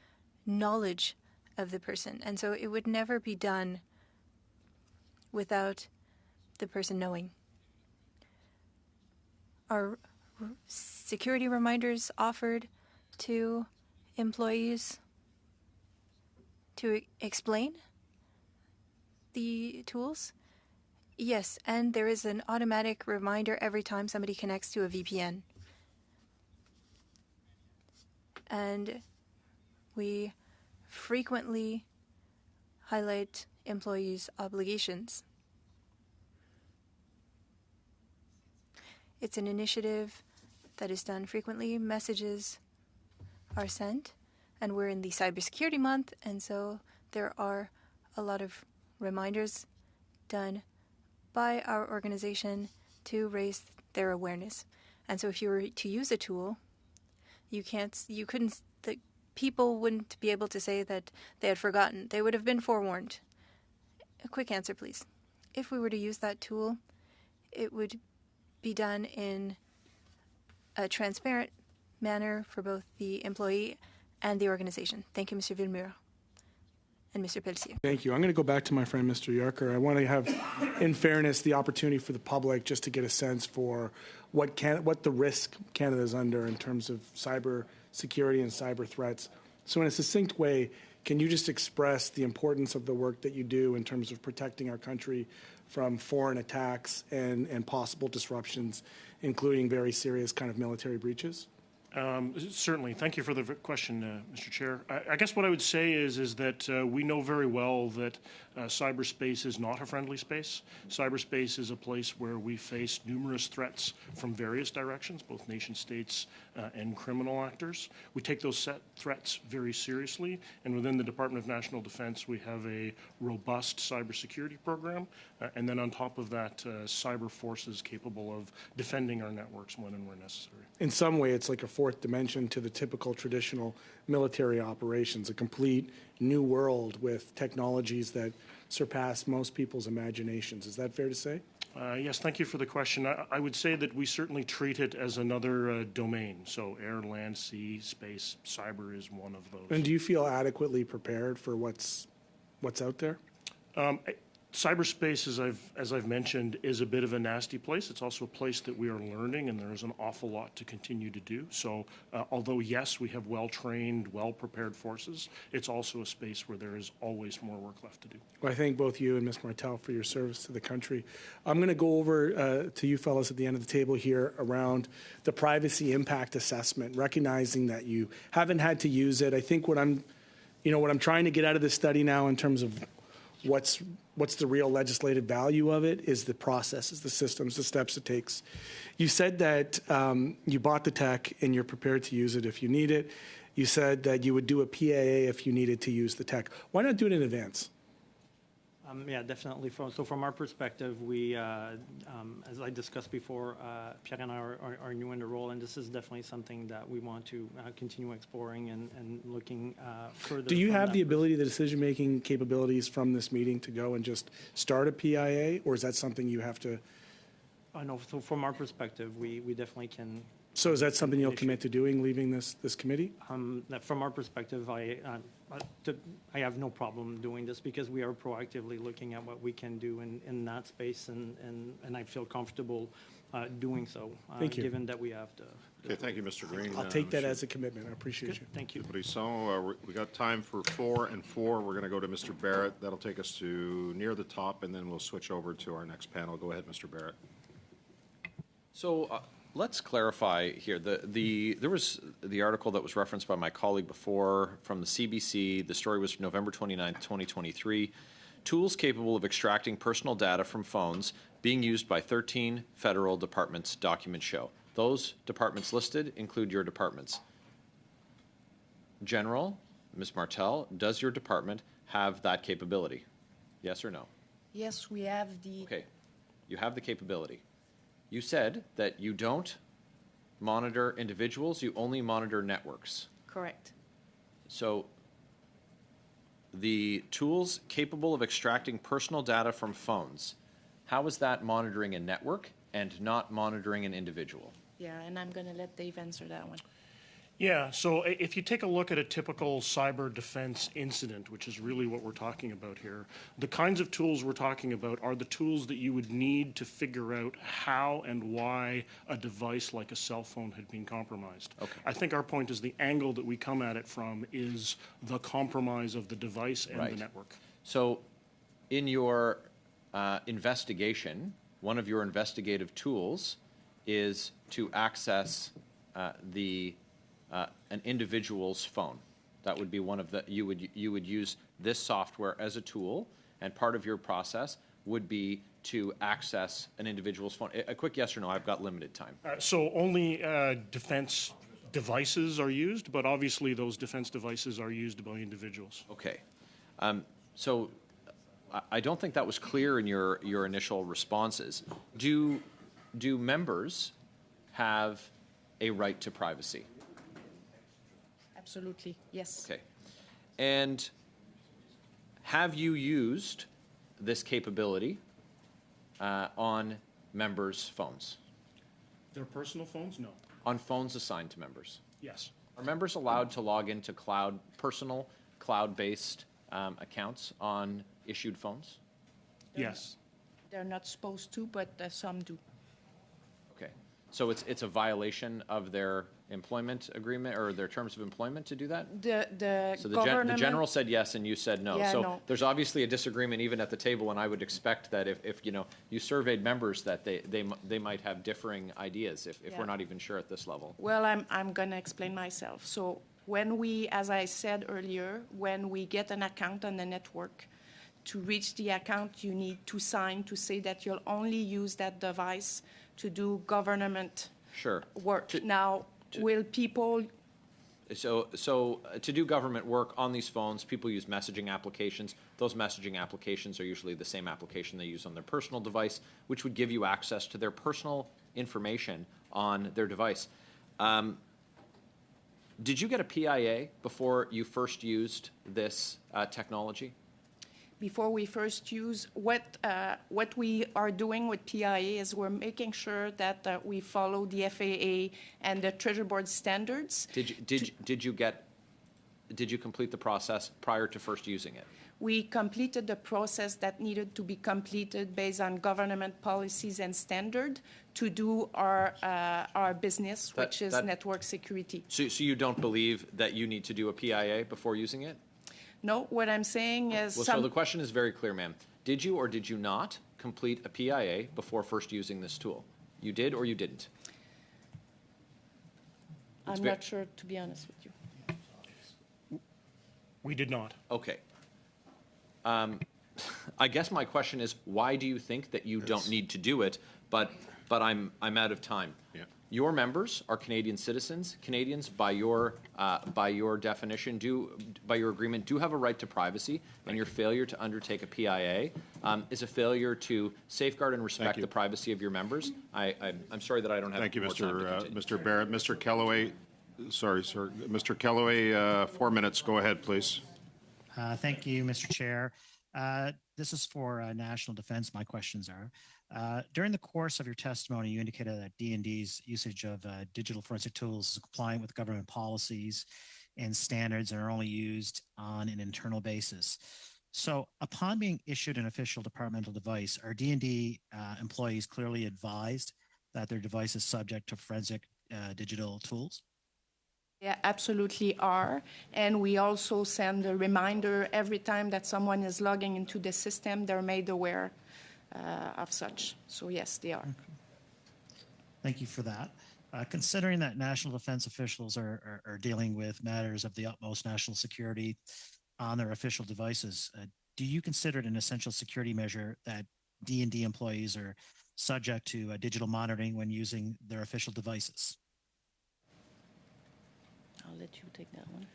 knowledge of the person, and so it would never be done without the person knowing. Are security reminders offered to employees to explain the tools? Yes, and there is an automatic reminder every time somebody connects to a VPN. And we frequently highlight employees' obligations. It's an initiative that is done frequently. Messages are sent, and we're in the Cybersecurity Month, and so there are a lot of reminders done by our organization to raise their awareness. And so if you were to use a tool, the people wouldn't be able to say that they had forgotten. They would have been forewarned. A quick answer, please. If we were to use that tool, it would be done in a transparent manner for both the employee and the organization. Thank you, Mr. Villemure and Mr. Pelletier. Thank you. I'm going to go back to my friend, Mr. Yarker. I want to have, in fairness, the opportunity for the public just to get a sense for what the risk Canada is under in terms of cyber security and cyber threats. So in a succinct way, can you just express the importance of the work that you do in terms of protecting our country from foreign attacks and possible disruptions, including very serious kind of military breaches? Certainly. Thank you for the question, Mr. Chair. I guess what I would say is that we know very well that cyberspace is not a friendly space. Cyberspace is a place where we face numerous threats from various directions, both nation states and criminal actors. We take those threats very seriously, and within the Department of National Defense, we have a robust cybersecurity program, and then on top of that, cyber forces capable of defending our networks when and where necessary. In some way, it's like a fourth dimension to the typical traditional military operations, a complete new world with technologies that surpass most people's imaginations. Is that fair to say? Yes, thank you for the question. I would say that we certainly treat it as another domain. So air, land, sea, space, cyber is one of those. And do you feel adequately prepared for what's out there? Cyberspace, as I've mentioned, is a bit of a nasty place. It's also a place that we are learning, and there is an awful lot to continue to do. So although, yes, we have well-trained, well-prepared forces, it's also a space where there is always more work left to do. Well, I thank both you and Ms. Martel for your service to the country. I'm going to go over to you fellows at the end of the table here around the privacy impact assessment, recognizing that you haven't had to use it. I think what I'm trying to get out of this study now in terms of what's the real legislative value of it is the processes, the systems, the steps it takes. You said that you bought the tech and you're prepared to use it if you need it. You said that you would do a PAA if you needed to use the tech. Why not do it in advance? Yeah, definitely. From our perspective, we, as I discussed before, Pierre and I are new in the role, and this is definitely something that we want to continue exploring and looking further. Do you have the ability, the decision-making capabilities from this meeting to go and just start a PIA, or is that something you have to? No, so from our perspective, we definitely can. So is that something you'll commit to doing, leaving this committee? From our perspective, I have no problem doing this because we are proactively looking at what we can do in that space, and I feel comfortable doing so. Thank you. Given that we have the. Okay, thank you, Mr. Green. I'll take that as a commitment. I appreciate you. Thank you. So we got time for 4 and 4. We're going to go to Mr. Barrett. That'll take us to near the top, and then we'll switch over to our next panel. Go ahead, Mr. Barrett. So let's clarify here. There was the article that was referenced by my colleague before from the CBC. The story was November 29th, 2023. Tools capable of extracting personal data from phones being used by 13 federal departments, documents show. Those departments listed include your departments. General, Ms. Martel, does your department have that capability? Yes or no? Yes, we have the. Okay, you have the capability. You said that you don't monitor individuals, you only monitor networks. Correct. So the tools capable of extracting personal data from phones, how is that monitoring a network and not monitoring an individual? Yeah, and I'm going to let Dave answer that one. Yeah, so if you take a look at a typical cyber defense incident, which is really what we're talking about here, the kinds of tools we're talking about are the tools that you would need to figure out how and why a device like a cell phone had been compromised. Okay. I think our point is the angle that we come at it from is the compromise of the device and the network. So in your investigation, one of your investigative tools is to access an individual's phone. That would be one of the, you would use this software as a tool, and part of your process would be to access an individual's phone. A quick yes or no, I've got limited time. So only defense devices are used, but obviously those defense devices are used by individuals. Okay. So I don't think that was clear in your initial responses. Do members have a right to privacy? Absolutely, yes. Okay. And have you used this capability on members' phones? Their personal phones? No. On phones assigned to members? Yes. Are members allowed to log into personal cloud-based accounts on issued phones? Yes. They're not supposed to, but some do. Okay. So it's a violation of their employment agreement or their terms of employment to do that? So the general said yes and you said no. Yeah, so no. there's obviously a disagreement even at the table, and I would expect that if you surveyed members that they might have differing ideas if Yeah. we're not even sure at this level. Well, I'm going to explain myself. So when we, as I said earlier, when we get an account on the network, to reach the account, you need to sign to say that you'll only use that device to do government Sure. work. Now, will people... So to do government work on these phones, people use messaging applications. Those messaging applications are usually the same application they use on their personal device, which would give you access to their personal information on their device. Did you get a PIA before you first used this technology? Before we first use, what we are doing with PIA is we're making sure that we follow the FAA and the Treasury Board standards. Did you complete the process prior to first using it? We completed the process that needed to be completed based on government policies and standard to do our business, which is network security. So you don't believe that you need to do a PIA before using it? No, what I'm saying is... So the question is very clear, ma'am. Did you or did you not complete a PIA before first using this tool? You did or you didn't? I'm not sure, to be honest with you. We did not. Okay. I guess my question is, why do you think that you don't need to do it? But I'm out of time. Yeah. Your members are Canadian citizens. Canadians, by your definition, by your agreement, do have a right to privacy, and your failure to undertake a PIA is a failure to safeguard and respect the privacy of your members. I'm sorry that I don't have. Thank you, more time to continue. Mr. Barrett. Mr. Kellaway, sorry, sir. Mr. Kellaway, 4 minutes. Go ahead, please. Thank you, Mr. Chair. This is for national defense. My questions are, during the course of your testimony, you indicated that D&D's usage of digital forensic tools is compliant with government policies and standards and are only used on an internal basis. So upon being issued an official departmental device, are D&D employees clearly advised that their device is subject to forensic digital tools? Yeah, absolutely are. And we also send a reminder every time that someone is logging into the system, they're made aware of such. So yes, they are. Okay. Thank you for that. Considering that national defense officials are dealing with matters of the utmost national security on their official devices, do you consider it an essential security measure that D&D employees are subject to digital monitoring when using their official devices? I'll let you take that one.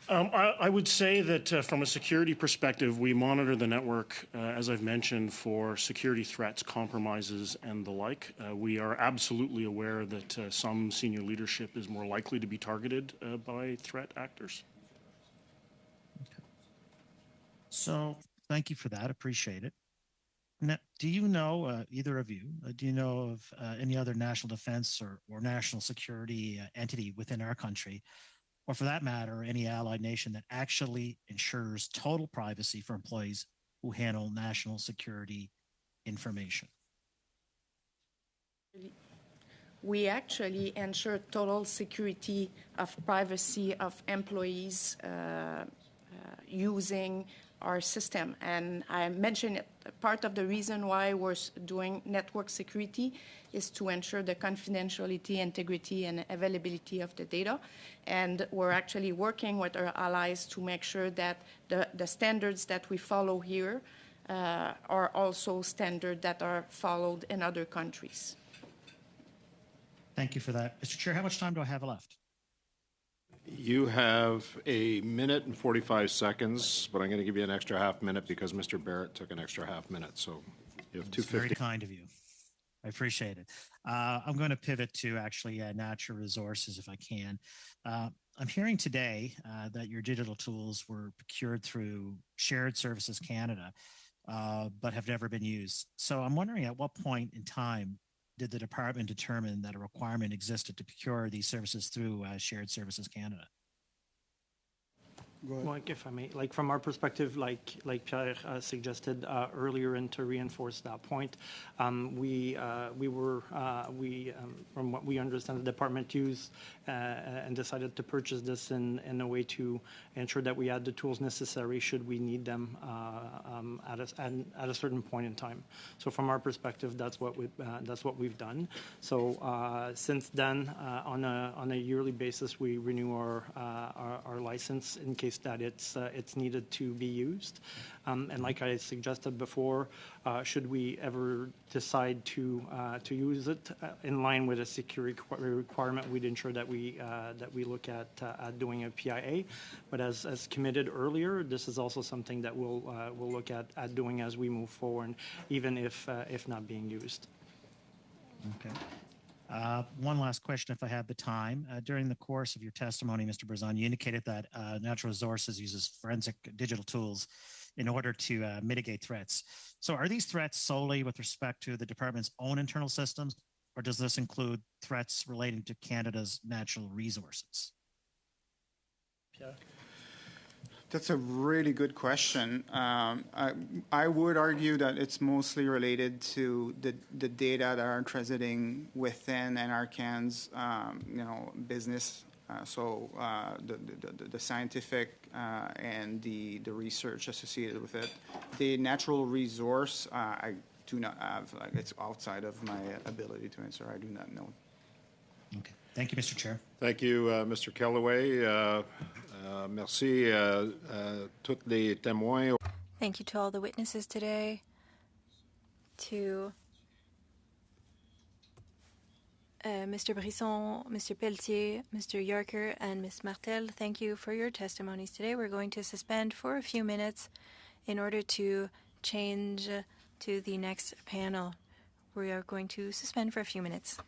I would say that from a security perspective, we monitor the network, as I've mentioned, for security threats, compromises, and the like. We are absolutely aware that some senior leadership is more likely to be targeted by threat actors. Okay. So thank you for that. Appreciate it. Now, do you know, either of you, do you know of any other national defense or national security entity within our country, or for that matter, any allied nation that actually ensures total privacy for employees who handle national security information? We actually ensure total security of privacy of employees using our system. And I mentioned it, part of the reason why we're doing network security is to ensure the confidentiality, integrity, and availability of the data. And we're actually working with our allies to make sure that the standards that we follow here are also standards that are followed in other countries. Thank you for that. Mr. Chair, how much time do I have left? You have 1 minute and 45 seconds, but I'm going to give you an extra half minute because Mr. Barrett took an extra half minute. So you have 2:50. Very kind of you. I appreciate it. I'm going to pivot to actually natural resources if I can. I'm hearing today that your digital tools were procured through Shared Services Canada, but have never been used. So I'm wondering at what point in time did the department determine that a requirement existed to procure these services through Shared Services Canada? Like, if I may, like from our perspective, like Pierre suggested earlier, and to reinforce that point, from what we understand, the department used and decided to purchase this in a way to ensure that we had the tools necessary should we need them at a certain point in time. So from our perspective, that's what we've done. So since then, on a yearly basis, we renew our license in case that it's needed to be used. And like I suggested before, should we ever decide to use it in line with a security requirement, we'd ensure that we look at doing a PIA. But as committed earlier, this is also something that we'll look at doing as we move forward, even if not being used. Okay. One last question, if I have the time. During the course of your testimony, Mr. Brazon, you indicated that Natural Resources uses forensic digital tools in order to mitigate threats. So are these threats solely with respect to the department's own internal systems, or does this include threats relating to Canada's natural resources? Pierre? That's a really good question. I would argue that it's mostly related to the data that are transiting within NRCan's business. So the scientific and the research associated with it. The natural resource, I do not have. It's outside of my ability to answer. I do not know. Okay. Thank you, Mr. Chair. Thank you, Mr. Kellaway. Merci tous les témoins. Thank you to all the witnesses today, to Mr. Brisson, Mr. Pelletier, Mr. Yarker, and Ms. Martel. Thank you for your testimonies today. We're going to suspend for a few minutes in order to change to the next panel. We are going to suspend for a few minutes.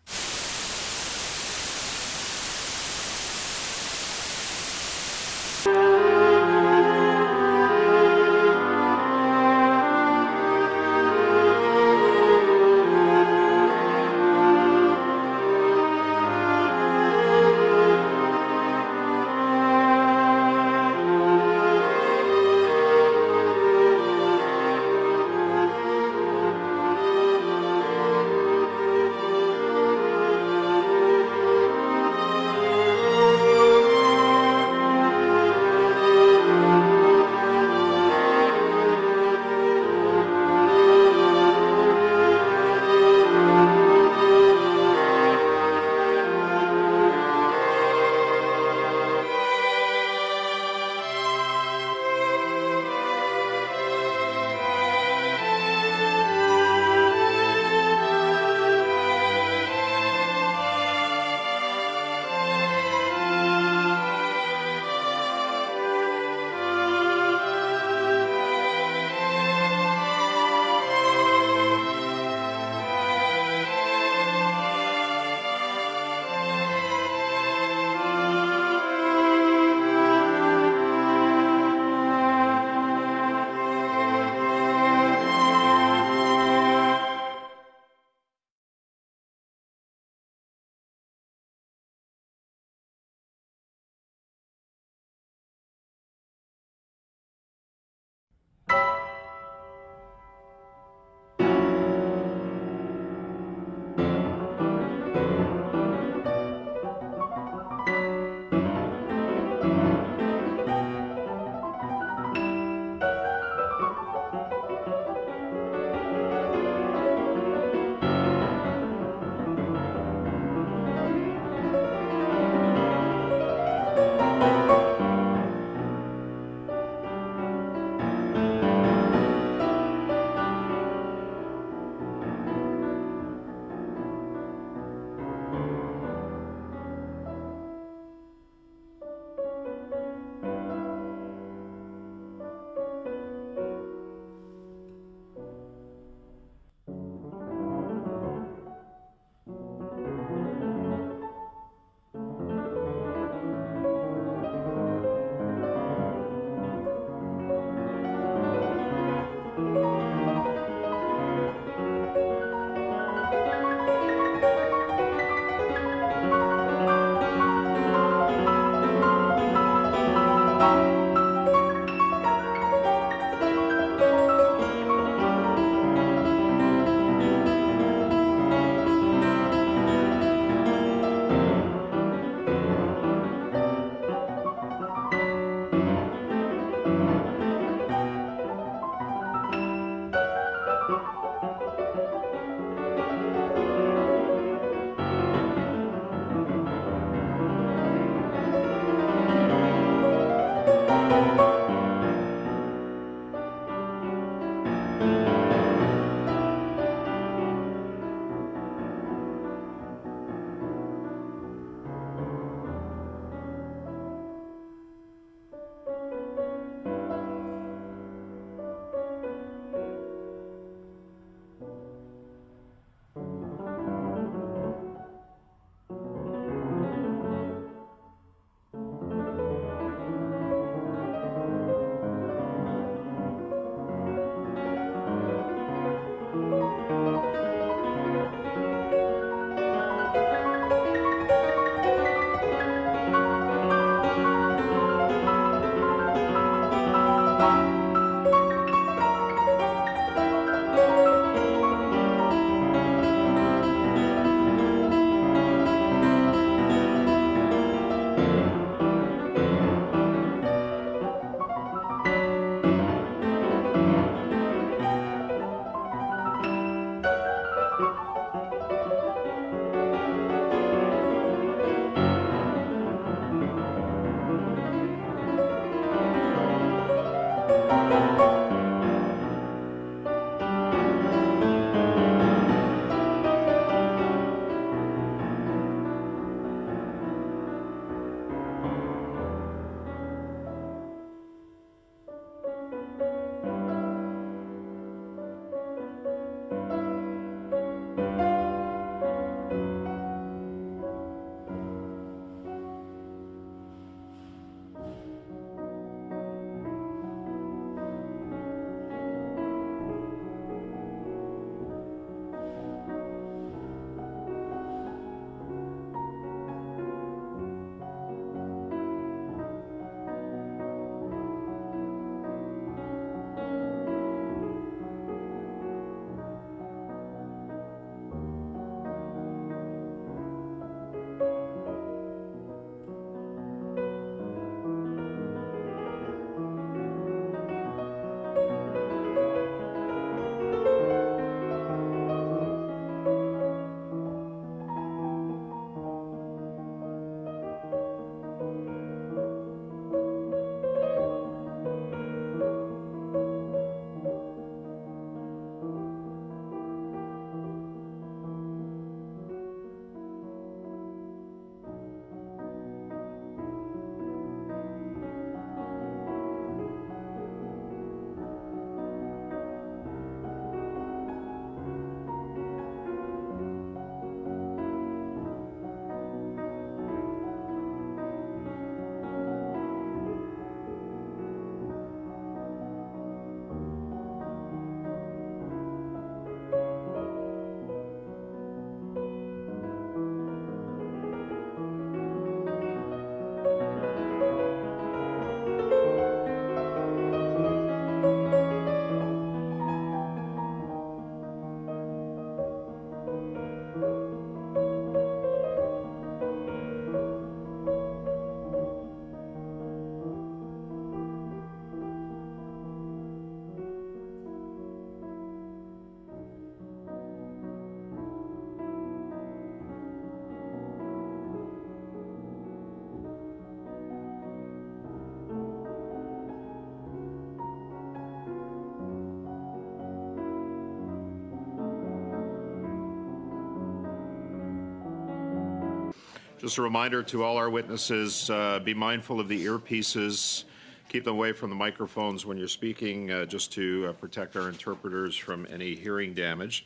Just a reminder to all our witnesses, be mindful of the earpieces. Keep them away from the microphones when you're speaking, just to protect our interpreters from any hearing damage.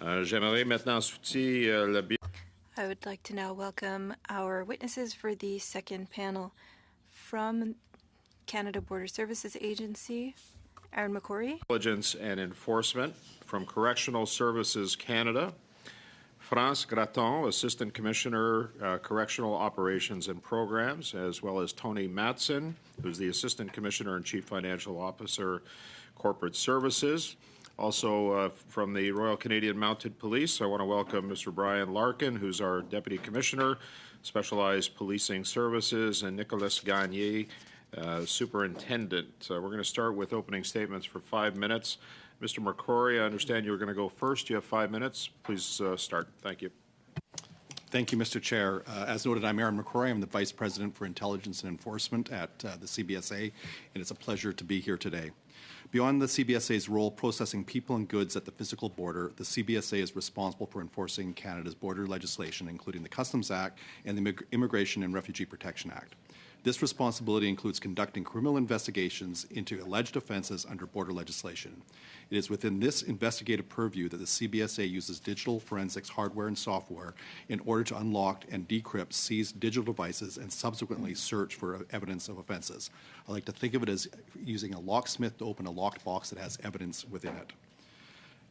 J'aimerais maintenant souhaiter I would like to now welcome our witnesses for the second panel. From Canada Border Services Agency, Aaron McCrory. Intelligence and Enforcement. From Correctional Services Canada, France Graton, Assistant Commissioner, Correctional Operations and Programs, as well as Tony Matson, who's the Assistant Commissioner and Chief Financial Officer, Corporate Services. Also from the Royal Canadian Mounted Police, I want to welcome Mr. Brian Larkin, who's our Deputy Commissioner, Specialized Policing Services, and Nicolas Gagné, Superintendent. We're going to start with opening statements for 5 minutes. Mr. McCrory, I understand you were going to go first. You have 5 minutes. Please start. Thank you. Thank you, Mr. Chair. As noted, I'm Aaron McCrory. I'm the Vice President for Intelligence and Enforcement at the CBSA, and it's a pleasure to be here today. Beyond the CBSA's role processing people and goods at the physical border, the CBSA is responsible for enforcing Canada's border legislation, including the Customs Act and the Immigration and Refugee Protection Act. This responsibility includes conducting criminal investigations into alleged offenses under border legislation. It is within this investigative purview that the CBSA uses digital forensics hardware and software in order to unlock and decrypt seized digital devices and subsequently search for evidence of offenses. I like to think of it as using a locksmith to open a locked box that has evidence within it.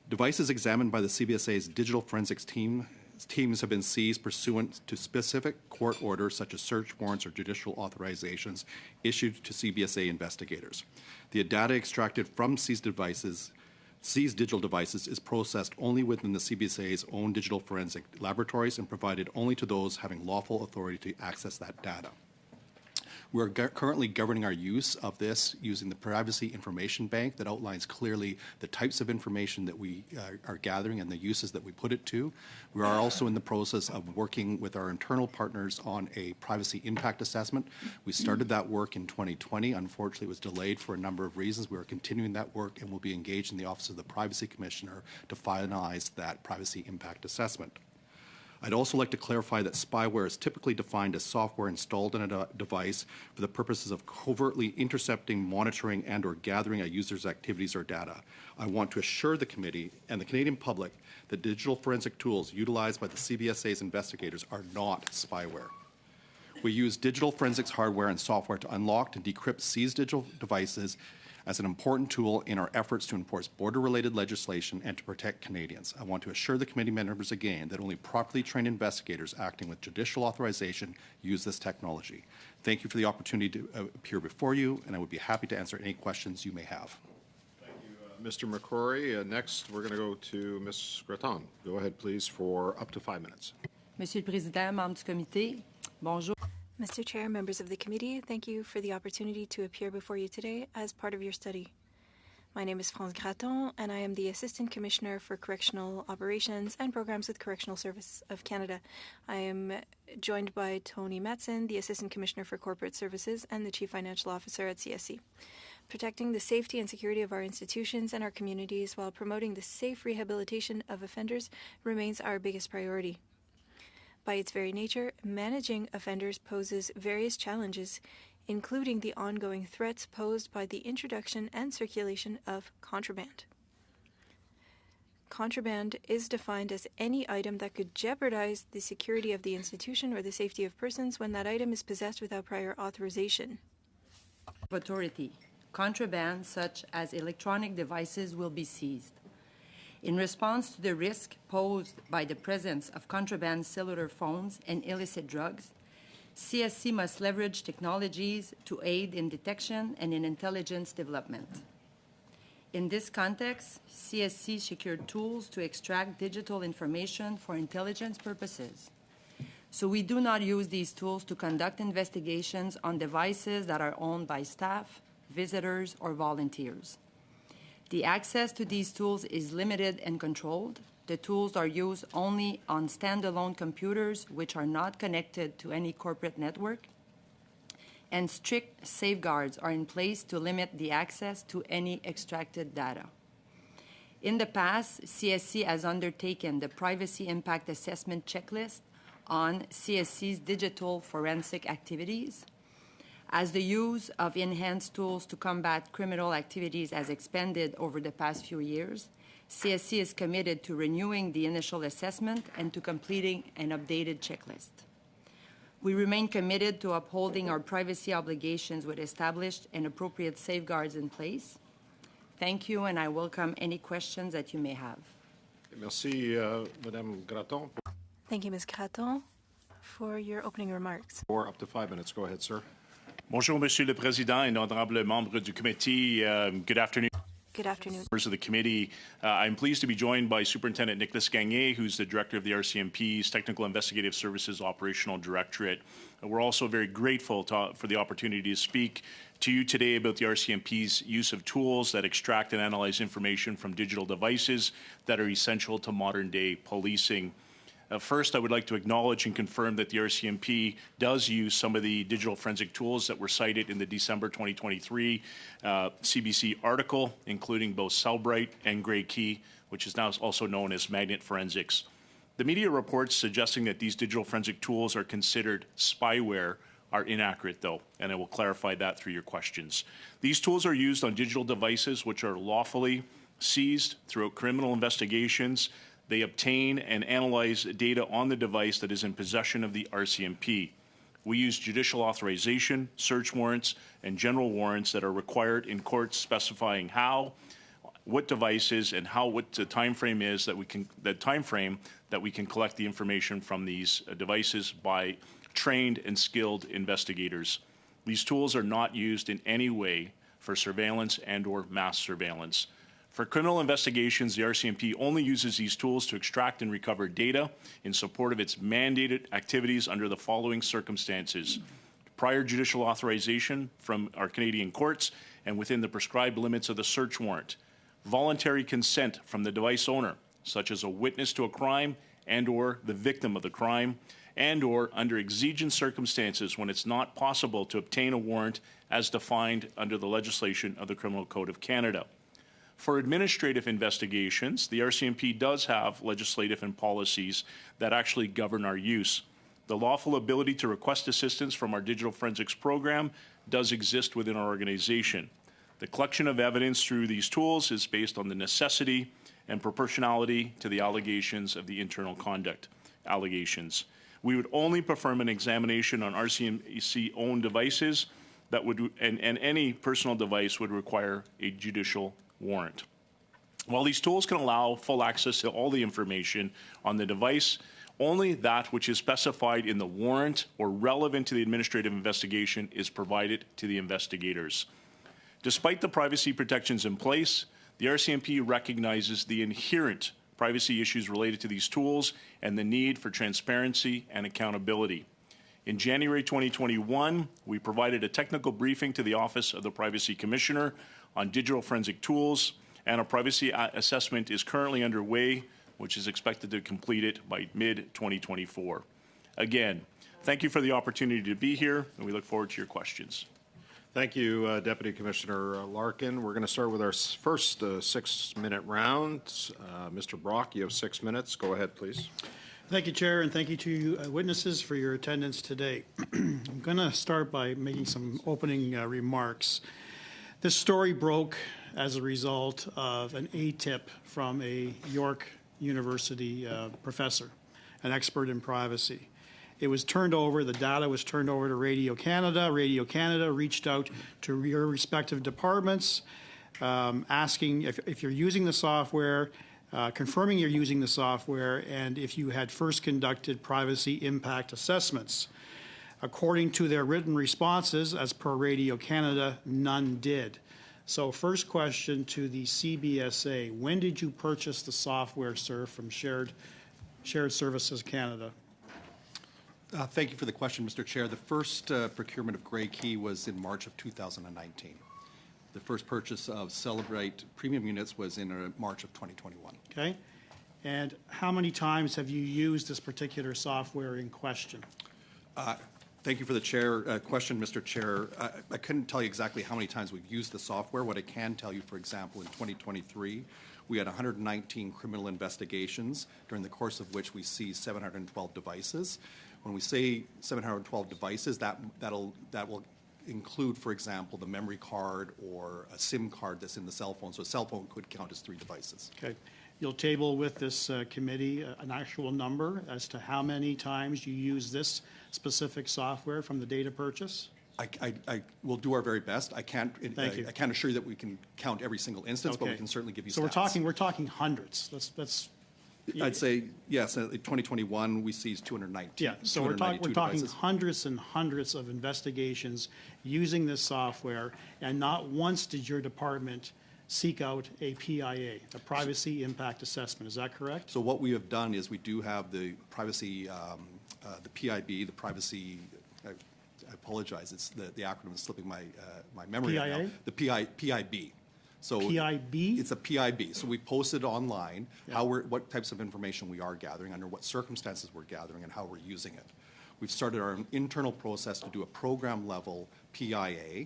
Devices examined by the CBSA's digital forensics teams have been seized pursuant to specific court orders such as search warrants or judicial authorizations issued to CBSA investigators. The data extracted from seized digital devices is processed only within the CBSA's own digital forensic laboratories and provided only to those having lawful authority to access that data. We're currently governing our use of this using the Privacy Information Bank that outlines clearly the types of information that we are gathering and the uses that we put it to. We are also in the process of working with our internal partners on a privacy impact assessment. We started that work in 2020. Unfortunately, it was delayed for a number of reasons. We are continuing that work and will be engaged in the Office of the Privacy Commissioner to finalize that privacy impact assessment. I'd also like to clarify that spyware is typically defined as software installed on a device for the purposes of covertly intercepting, monitoring, and or gathering a user's activities or data. I want to assure the committee and the Canadian public that digital forensic tools utilized by the CBSA's investigators are not spyware. We use digital forensics hardware and software to unlock and decrypt seized digital devices as an important tool in our efforts to enforce border-related legislation and to protect Canadians. I want to assure the committee members again that only properly trained investigators acting with judicial authorization use this technology. Thank you for the opportunity to appear before you, and I would be happy to answer any questions you may have. Thank you, Mr. McCrory. Next, we're going to go to Ms. Graton. Go ahead, please, for up to 5 minutes. Monsieur le Président, membres du comité, bonjour. Mr. Chair, members of the committee, thank you for the opportunity to appear before you today as part of your study. My name is France Graton, and I am the Assistant Commissioner for Correctional Operations and Programs with Correctional Service of Canada. I am joined by Tony Matson, the Assistant Commissioner for Corporate Services and the Chief Financial Officer at CSC. Protecting the safety and security of our institutions and our communities while promoting the safe rehabilitation of offenders remains our biggest priority. By its very nature, managing offenders poses various challenges, including the ongoing threats posed by the introduction and circulation of contraband. Contraband is defined as any item that could jeopardize the security of the institution or the safety of persons when that item is possessed without prior authorization. Authority. Contraband, such as electronic devices, will be seized. In response to the risk posed by the presence of contraband cellular phones and illicit drugs, CSC must leverage technologies to aid in detection and in intelligence development. In this context, CSC secured tools to extract digital information for intelligence purposes. So we do not use these tools to conduct investigations on devices that are owned by staff, visitors, or volunteers. The access to these tools is limited and controlled. The tools are used only on standalone computers which are not connected to any corporate network, and strict safeguards are in place to limit the access to any extracted data. In the past, CSC has undertaken the Privacy Impact Assessment Checklist, on CSC's digital forensic activities. As the use of enhanced tools to combat criminal activities has expanded over the past few years, CSC is committed to renewing the initial assessment and to completing an updated checklist. We remain committed to upholding our privacy obligations with established and appropriate safeguards in place. Thank you, and I welcome any questions that you may have. Merci, Madame Gratton. Thank you, Ms. Gratton, for your opening remarks. For up to 5 minutes. Go ahead, sir. Bonjour, Monsieur le Président and honorable membres du committee. Good afternoon. Good afternoon. Members of the committee, I'm pleased to be joined by Superintendent Nicholas Gagné, who's the Director of the RCMP's Technical Investigative Services Operational Directorate. We're also very grateful for the opportunity to speak to you today about the RCMP's use of tools that extract and analyze information from digital devices that are essential to modern-day policing. First, I would like to acknowledge and confirm that the RCMP does use some of the digital forensic tools that were cited in the December 2023 CBC article, including both Cellbrite and Grey Key, which is now also known as magnet forensics. The media reports suggesting that these digital forensic tools are considered spyware are inaccurate, though, and I will clarify that through your questions. These tools are used on digital devices which are lawfully seized throughout criminal investigations. They obtain and analyze data on the device that is in possession of the RCMP. We use judicial authorization, search warrants, and general warrants that are required in courts specifying how, what devices, and what the time frame is that we can collect the information from these devices by trained and skilled investigators. These tools are not used in any way for surveillance and/or mass surveillance. For criminal investigations, the RCMP only uses these tools to extract and recover data in support of its mandated activities under the following circumstances: prior judicial authorization from our Canadian courts and within the prescribed limits of the search warrant, voluntary consent from the device owner, such as a witness to a crime and/or the victim of the crime, and/or under exigent circumstances when it's not possible to obtain a warrant as defined under the legislation of the Criminal Code of Canada. For administrative investigations, the RCMP does have legislative and policies that actually govern our use. The lawful ability to request assistance from our digital forensics program does exist within our organization. The collection of evidence through these tools is based on the necessity and proportionality to the allegations of the internal conduct allegations. We would only perform an examination on RCMP-owned devices that would, and any personal device would require a judicial warrant. While these tools can allow full access to all the information on the device, only that which is specified in the warrant or relevant to the administrative investigation is provided to the investigators. Despite the privacy protections in place, the RCMP recognizes the inherent privacy issues related to these tools and the need for transparency and accountability. In January 2021, we provided a technical briefing to the Office of the Privacy Commissioner on digital forensic tools, and a privacy assessment is currently underway, which is expected to complete it by mid-2024. Again, thank you for the opportunity to be here, and we look forward to your questions. Thank you, Deputy Commissioner Larkin. We're going to start with our first 6-minute round. Mr. Brock, you have 6 minutes. Go ahead, please. Thank you, Chair, and thank you to witnesses for your attendance today. I'm going to start by making some opening remarks. This story broke as a result of an ATIP from a York University professor, an expert in privacy. It was turned over, the data was turned over to Radio Canada. Radio Canada reached out to your respective departments, asking if you're using the software, confirming you're using the software, and if you had first conducted privacy impact assessments. According to their written responses, as per Radio Canada, none did. So first question to the CBSA, when did you purchase the software, sir, from Shared Services Canada? Thank you for the question, Mr. Chair. The first procurement of Grey Key was in March of 2019. The first purchase of Cellbrite premium units was in March of 2021. Okay. And how many times have you used this particular software in question? Thank you for the question, Mr. Chair. I couldn't tell you exactly how many times we've used the software. What I can tell you, for example, in 2023, We had 119 criminal investigations, during the course of which we seized 712 devices. When we say 712 devices, that will include, for example, the memory card or a SIM card that's in the cell phone. So a cell phone could count as 3 devices. Okay. You'll table with this committee an actual number as to how many times you use this specific software from the date of purchase? I will do our very best. I can't assure you that we can count every single instance, but we Okay. can certainly give you So stats. we're talking hundreds. Let's I'd say, yes, in 2021, we seized 219. Yeah, so we're talking devices. hundreds and hundreds of investigations using this software, and not once did your department seek out a PIA, a privacy impact assessment. Is that correct? So what we have done is we do have the privacy, the PIB, the privacy. I apologize. It's the acronym is slipping my memory right now. PIA? The PIB. So PIB? It's a PIB. So we posted online what types of information we are gathering, under what circumstances we're gathering, and how we're using it. We've started our internal process to do a program level PIA,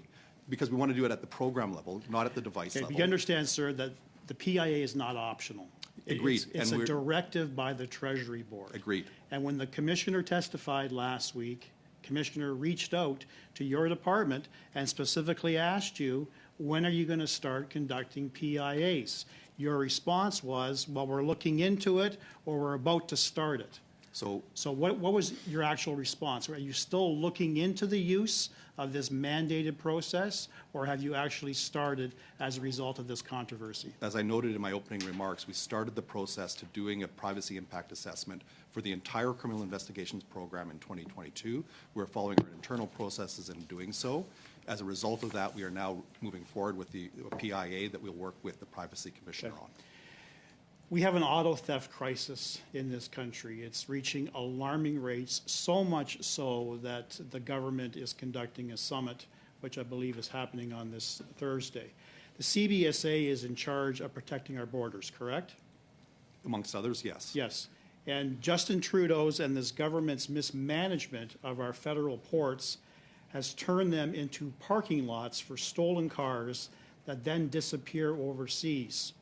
because we want to do it at the program level, not at the device level. You understand, sir, that the PIA is not optional. Agreed. It's a directive by the Treasury Board. Agreed. And when the commissioner testified last week, commissioner reached out to your department and specifically asked you, when are you going to start conducting PIAs? Your response was, well, we're looking into it, or we're about to start it. So what was your actual response? Are you still looking into the use of this mandated process, or have you actually started as a result of this controversy? As I noted in my opening remarks, we started the process to doing a privacy impact assessment for the entire criminal investigations program in 2022. We're following our internal processes in doing so. As a result of that, we are now moving forward with the PIA that we'll work with the Privacy Commissioner on. We have an auto theft crisis in this country. It's reaching alarming rates, so much so that the government is conducting a summit, which I believe is happening on this Thursday. The CBSA is in charge of protecting our borders, correct? Amongst others, yes. Yes. And Justin Trudeau's and this government's mismanagement of our federal ports has turned them into parking lots for stolen cars that then disappear overseas.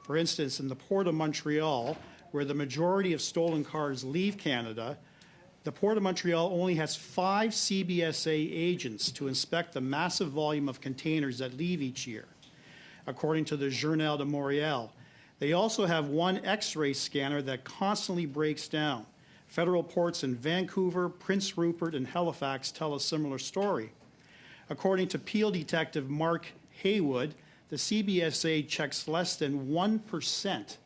For instance, in the Port of Montreal, where the majority of stolen cars leave Canada, the Port of Montreal only has 5 CBSA agents to inspect the massive volume of containers that leave each year, according to the Journal de Montréal. They also have 1 X-ray scanner that constantly breaks down. Federal ports in Vancouver, Prince Rupert, and Halifax tell a similar story. According to Peel detective Mark Haywood, the CBSA checks less than 1%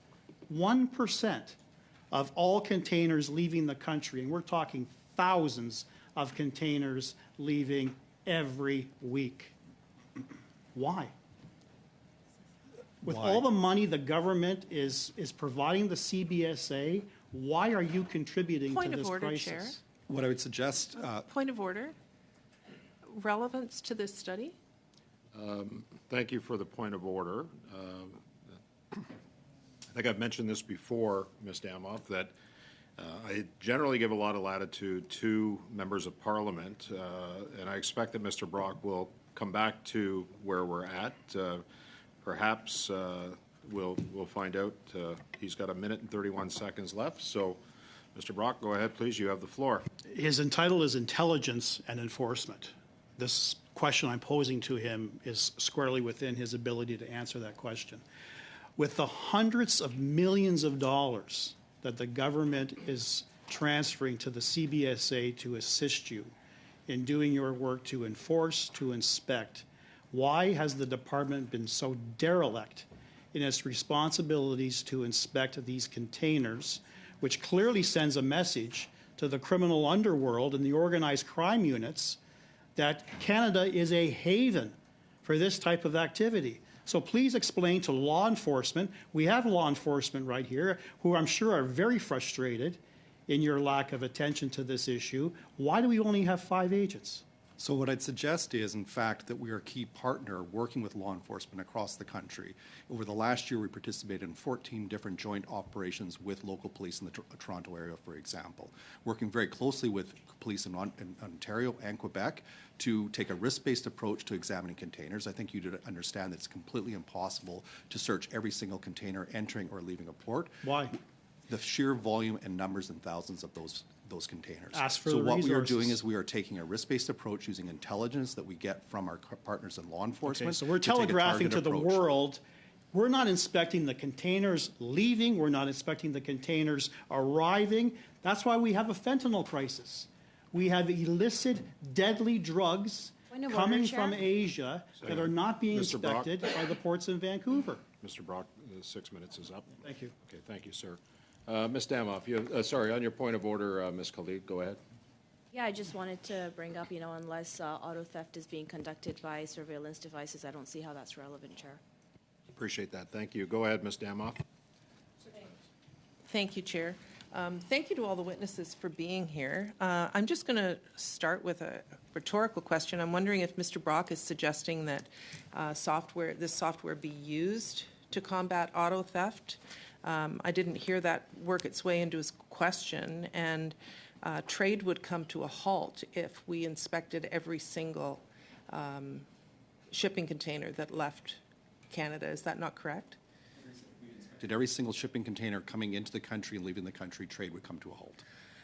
of all containers leaving the country, and we're talking thousands of containers leaving every week. Why? With all the money the government is providing the CBSA, why are you contributing to this crisis? Chair. What I would suggest... Point of order. Relevance to this study? Thank you for the point of order. I think I've mentioned this before, Ms. Damoff, that I generally give a lot of latitude to members of Parliament, and I expect that Mr. Brock will come back to where we're at. Perhaps we'll find out. He's got 1 minute and 31 seconds left. So, Mr. Brock, go ahead, please. You have the floor. His title is Intelligence and Enforcement. This question I'm posing to him is squarely within his ability to answer that question. With the hundreds of millions of dollars that the government is transferring to the CBSA to assist you in doing your work to enforce, to inspect, why has the department been so derelict in its responsibilities to inspect these containers, which clearly sends a message to the criminal underworld and the organized crime units that Canada is a haven for this type of activity? So please explain to law enforcement, we have law enforcement right here, who I'm sure are very frustrated in your lack of attention to this issue. Why do we only have 5 agents? So what I'd suggest is, in fact, that we are a key partner working with law enforcement across the country. Over the last year, we participated in 14 different joint operations with local police in the Toronto area, for example, working very closely with police in Ontario and Quebec to take a risk-based approach to examining containers. I think you do understand that it's completely impossible to search every single container entering or leaving a port. Why? The sheer volume and numbers and thousands of those containers. Ask for so the what we are resources. doing is we are taking a risk-based approach using intelligence that we get from our partners in law enforcement. Okay, so we're to take a telegraphing to targeted the approach. world, we're not inspecting the containers leaving, we're not inspecting the containers arriving. That's why we have a fentanyl crisis. We have illicit, deadly drugs Point of coming order, Chair. from Asia that are not being Mr. Brock? inspected by the ports in Vancouver. Mr. Brock, 6 minutes is up. Thank you. Okay, thank you, sir. Ms. Damoff, sorry, on your point of order, Ms. Khalid, go ahead. Yeah, I just wanted to bring up, unless auto theft is being conducted by surveillance devices, I don't see how that's relevant, Chair. Appreciate that. Thank you. Go ahead, Ms. Damoff. Thank you, Chair. Thank you to all the witnesses for being here. I'm just going to start with a rhetorical question. I'm wondering if Mr. Brock is suggesting that this software be used to combat auto theft. I didn't hear that work its way into his question, and trade would come to a halt if we inspected every single shipping container that left Canada. Is that not correct? Did every single shipping container coming into the country and leaving the country, trade would come to a halt.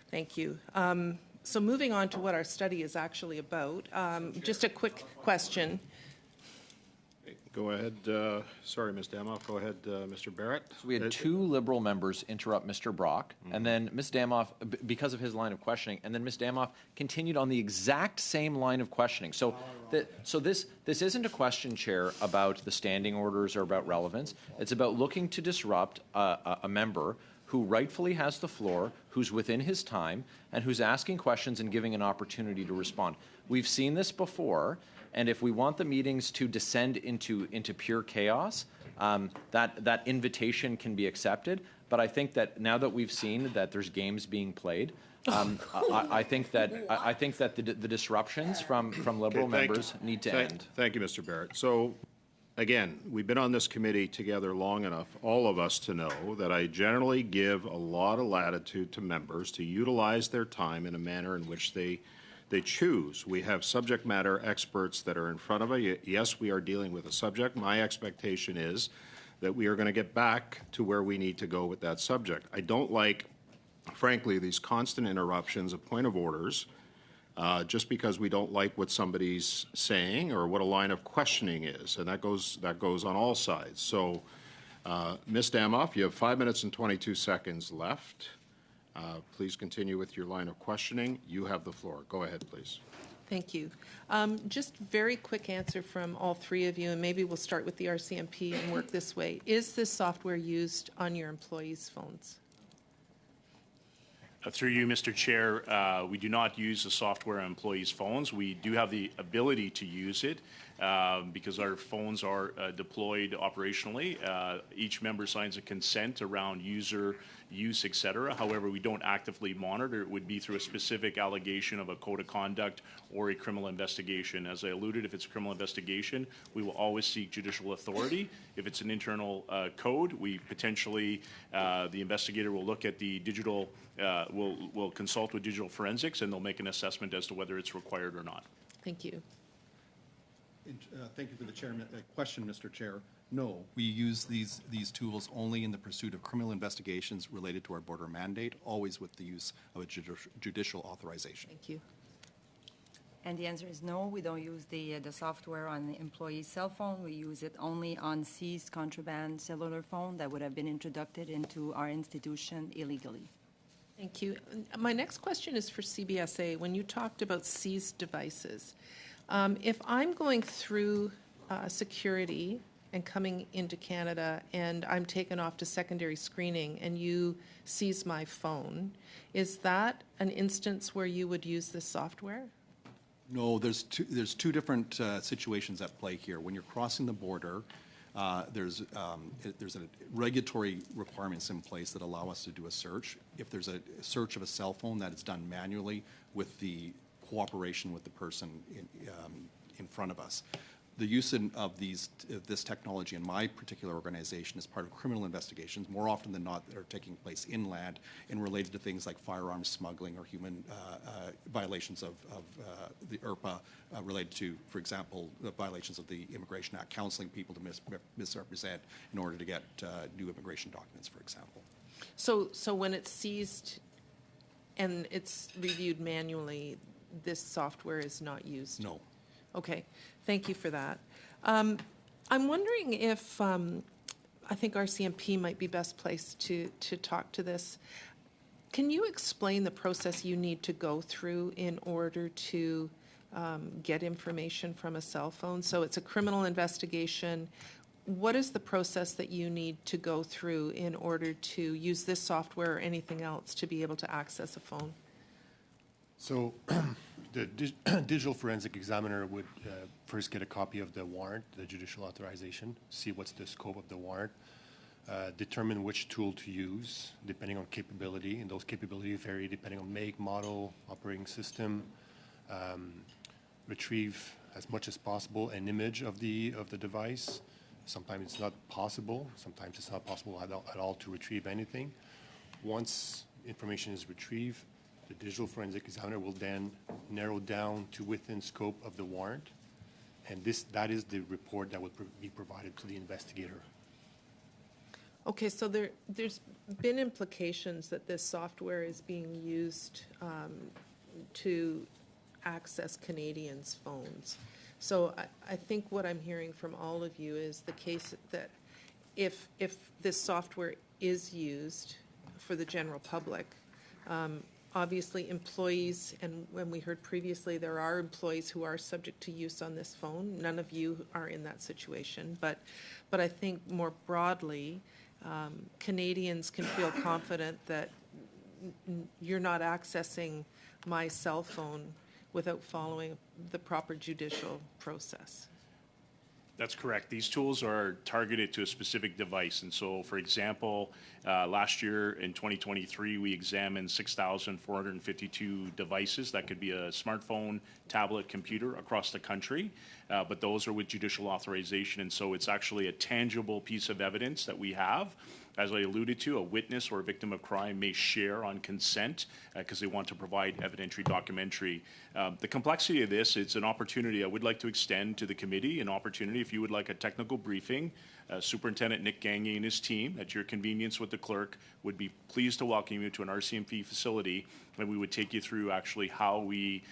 Thank you. So moving on to what our study is actually about, just a quick question. Go ahead. Sorry, Ms. Damoff. Go ahead, Mr. Barrett. So we had two Liberal members interrupt Mr. Brock, and then Ms. Damoff, because of his line of questioning, and then Ms. Damoff continued on the exact same line of questioning. So, this isn't a question, Chair, about the standing orders or about relevance. It's about looking to disrupt a member who rightfully has the floor, who's within his time, and who's asking questions and giving an opportunity to respond. We've seen this before. And if we want the meetings to descend into pure chaos, that invitation can be accepted. But I think that now that we've seen that there's games being played, I think that the disruptions from Liberal members need to end. Thank you, Mr. Barrett. So, again, we've been on this committee together long enough, all of us, to know that I generally give a lot of latitude to members to utilize their time in a manner in which they choose. We have subject matter experts that are in front of us. Yes, we are dealing with a subject. My expectation is that we are going to get back to where we need to go with that subject. I don't like, frankly, these constant interruptions of point of orders just because we don't like what somebody's saying or what a line of questioning is, and that goes on all sides. So, Ms. Damoff, you have 5 minutes and 22 seconds left. Please continue with your line of questioning. You have the floor. Go ahead, please. Thank you. Just very quick answer from all three of you, and maybe we'll start with the RCMP and work this way. Is this software used on your employees' phones? Through you, Mr. Chair, we do not use the software on employees' phones. We do have the ability to use it because our phones are deployed operationally. Each member signs a consent around user use, et cetera. However, we don't actively monitor. It would be through a specific allegation of a code of conduct or a criminal investigation. As I alluded, if it's a criminal investigation, we will always seek judicial authority. If it's an internal code, we potentially, the investigator will look at the digital, will consult with digital forensics, and they'll make an assessment as to whether it's required or not. Thank you. Thank you for the question, Mr. Chair. No, we use these tools only in the pursuit of criminal investigations related to our border mandate, always with the use of a judicial authorization. Thank you. And the answer is no, we don't use the software on the employee's cell phone. We use it only on seized contraband cellular phone that would have been introduced into our institution illegally. Thank you. My next question is for CBSA. When you talked about seized devices, if I'm going through security and coming into Canada and I'm taken off to secondary screening and you seize my phone, is that an instance where you would use this software? No, there's two different situations at play here. When you're crossing the border, there's a regulatory requirements in place that allow us to do a search. If there's a search of a cell phone that is done manually with the cooperation with the person in front of us. The use of this technology in my particular organization is part of criminal investigations. More often than not, that are taking place inland and related to things like firearms smuggling or human violations of the IRPA related to, for example, the violations of the Immigration Act, counseling people to misrepresent in order to get new immigration documents, for example. So when it's seized and it's reviewed manually, this software is not used? No. Okay, thank you for that. I'm wondering if, I think RCMP might be best placed to talk to this. Can you explain the process you need to go through in order to get information from a cell phone? So it's a criminal investigation. What is the process that you need to go through in order to use this software or anything else to be able to access a phone? So the digital forensic examiner would first get a copy of the warrant, the judicial authorization, see what's the scope of the warrant, determine which tool to use depending on capability, and those capabilities vary depending on make, model, operating system, retrieve as much as possible an image of the device. Sometimes it's not possible. Sometimes it's not possible at all to retrieve anything. Once information is retrieved, the digital forensic examiner will then narrow down to within scope of the warrant, and that is the report that would be provided to the investigator. Okay, so there's been implications that this software is being used to access Canadians' phones. So I think what I'm hearing from all of you is the case that if this software is used for the general public, obviously employees, and when we heard previously, there are employees who are subject to use on this phone. None of you are in that situation, but I think more broadly, Canadians can feel confident that you're not accessing my cell phone without following the proper judicial process. That's correct. These tools are targeted to a specific device. And so, for example, last year in 2023, we examined 6,452 devices. That could be a smartphone, tablet, computer across the country. But those are with judicial authorization. And so it's actually a tangible piece of evidence that we have. As I alluded to, a witness or a victim of crime may share on consent because they want to provide evidentiary documentary. The complexity of this, it's an opportunity I would like to extend to the committee, an opportunity if you would like a technical briefing. Superintendent Nick Gagné and his team, at your convenience with the clerk, would be pleased to welcome you to an RCMP facility, and we would take you through actually how we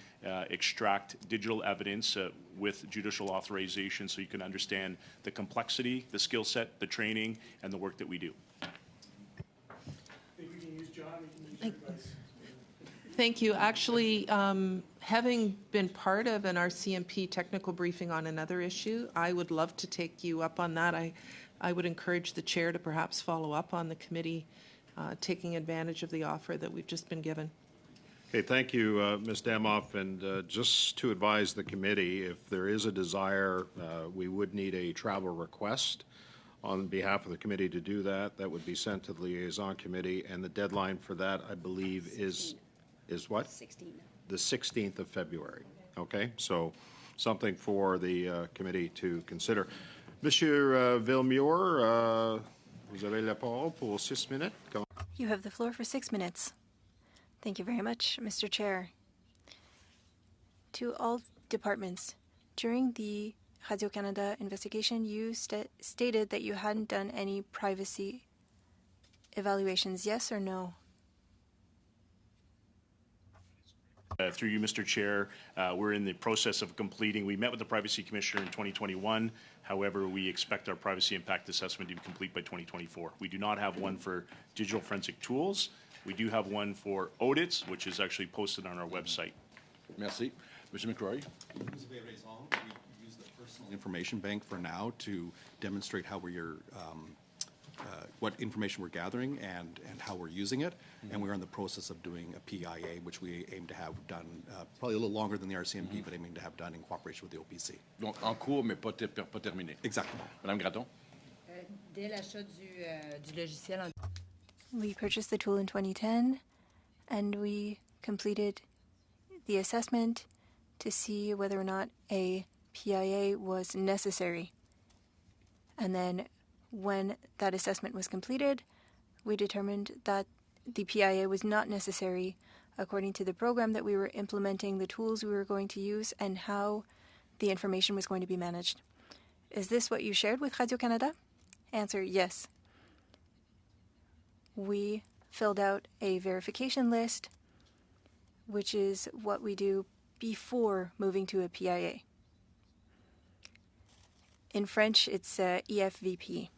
extract digital evidence with judicial authorization so you can understand the complexity, the skill set, the training, and the work that we do. Thank you. Actually, having been part of an RCMP technical briefing on another issue, I would love to take you up on that. I would encourage the chair to perhaps follow up on the committee taking advantage of the offer that we've just been given. Okay, thank you, Ms. Damoff. And just to advise the committee, if there is a desire, we would need a travel request on behalf of the committee to do that. That would be sent to the liaison committee, and the deadline for that, I believe, is what? 16th. The 16th of February. Okay, so something for the committee to consider. Monsieur Villemure, vous avez la parole pour 6 minutes. You have the floor for 6 minutes. Thank you very much, Mr. Chair. To all departments, during the Radio-Canada investigation, you stated that you hadn't done any privacy evaluations, yes or no? Through you, Mr. Chair, we're in the process of completing. We met with the Privacy Commissioner in 2021. However, we expect our privacy impact assessment to be complete by 2024. We do not have one for digital forensic tools. We do have one for audits, which is actually posted on our website. Merci. Mr. McCrory. We use the personal information bank for now to demonstrate how we're what information we're gathering and how we're using it. And we're in the process of doing a PIA, which we aim to have done probably a little longer than the RCMP, but aiming to have done in cooperation with the OPC. Donc, en cours, mais pas terminé. Exactement. Madame Graton. Dès l'achat du logiciel en... We purchased the tool in 2010, and we completed the assessment to see whether or not a PIA was necessary. And then when that assessment was completed, we determined that the PIA was not necessary according to the program that we were implementing, the tools we were going to use, and how the information was going to be managed. Is this what you shared with Radio-Canada? Answer, yes. We filled out a verification list, which is what we do before moving to a PIA. In French, it's EFVP.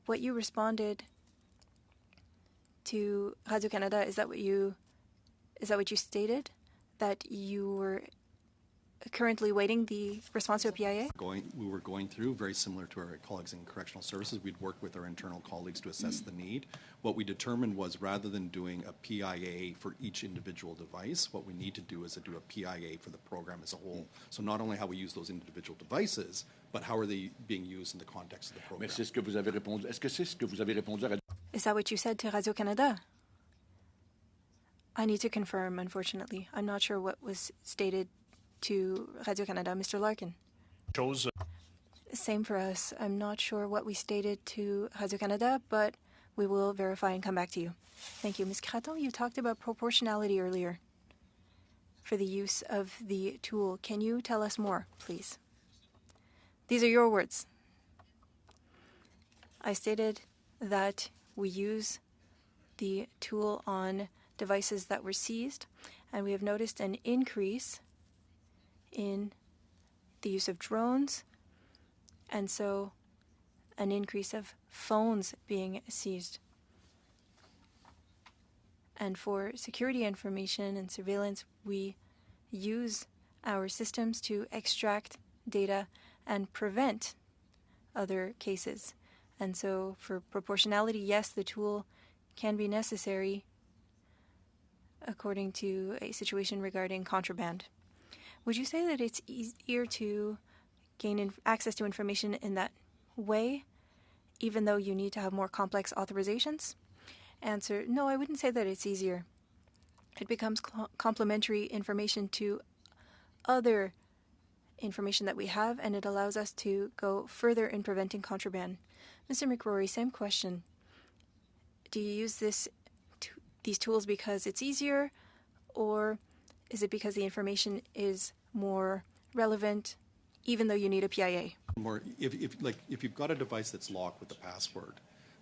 What you responded to Radio-Canada, is that what you stated? That you were currently waiting the response to a PIA? We were going through, very similar to our colleagues in correctional services, we'd worked with our internal colleagues to assess the need. What we determined was rather than doing a PIA for each individual device, what we need to do is to do a PIA for the program as a whole. So not only how we use those individual devices, but how are they being used in the context of the program. Mais c'est ce que vous avez répondu. Est-ce que c'est ce que vous avez répondu à Radio? Is that what you said to Radio-Canada? I need to confirm, unfortunately. I'm not sure what was stated to Radio-Canada. Mr. Larkin. Same for us. I'm not sure what we stated to Radio-Canada, but we will verify and come back to you. Thank you. Ms. Craton, you talked about proportionality earlier for the use of the tool. Can you tell us more, please? These are your words. I stated that we use the tool on devices that were seized, and we have noticed an increase in the use of drones, and so an increase of phones being seized. And for security information and surveillance, we use our systems to extract data and prevent other cases. And so for proportionality, yes, the tool can be necessary according to a situation regarding contraband. Would you say that it's easier to gain access to information in that way, even though you need to have more complex authorizations? Answer, no, I wouldn't say that it's easier. It becomes complementary information to other information that we have, and it allows us to go further in preventing contraband. Mr. McRory, same question. Do you use these tools because it's easier, or is it because the information is more relevant, even though you need a PIA? If you've got a device that's locked with a password,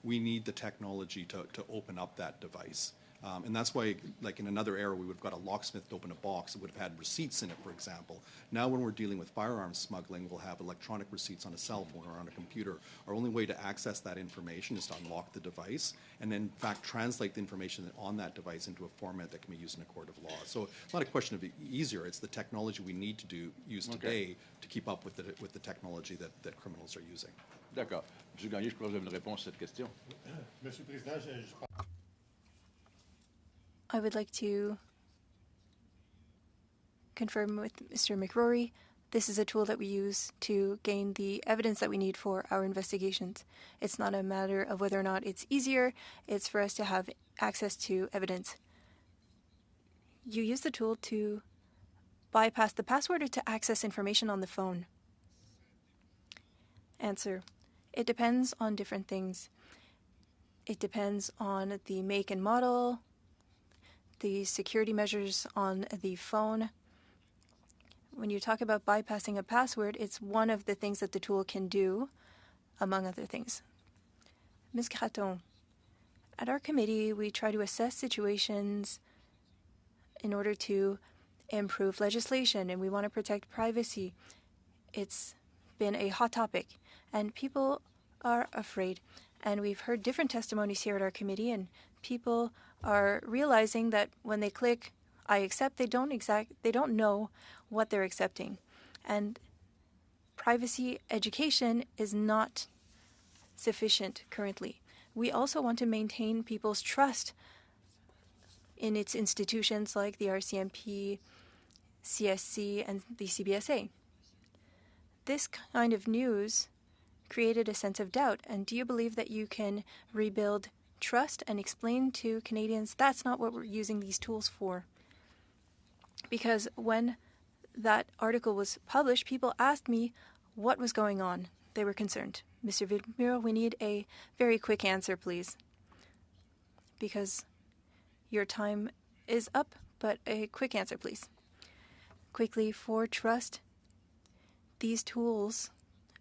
we need the technology to open up that device. And that's why, like in another era, we would have got a locksmith to open a box that would have had receipts in it, for example. Now when we're dealing with firearms smuggling, we'll have electronic receipts on a cell phone or on a computer. Our only way to access that information is to unlock the device and then, in fact, translate the information on that device into a format that can be used in a court of law. So it's not a question of easier, it's the technology we need to use today to keep up with the technology that criminals are using. D'accord. M. Gagné, je crois que vous avez une réponse à cette question. Monsieur le Président, I would like to confirm with Mr. McRory, this is a tool that we use to gain the evidence that we need for our investigations. It's not a matter of whether or not it's easier, it's for us to have access to evidence. You use the tool to bypass the password or to access information on the phone? Answer, it depends on different things. It depends on the make and model, the security measures on the phone. When you talk about bypassing a password, it's one of the things that the tool can do, among other things. Ms. Craton, at our committee, we try to assess situations in order to improve legislation, and we want to protect privacy. It's been a hot topic, and people are afraid. And we've heard different testimonies here at our committee, and people are realizing that when they click I accept, they don't know what they're accepting. And privacy education is not sufficient currently. We also want to maintain people's trust in its institutions like the RCMP, CSC, and the CBSA. This kind of news created a sense of doubt, and do you believe that you can rebuild trust and explain to Canadians that's not what we're using these tools for? because when that article was published, people asked me what was going on. They were concerned. Mr. Vidmiro, we need a very quick answer, please, because your time is up, but a quick answer, please. Quickly, for trust, these tools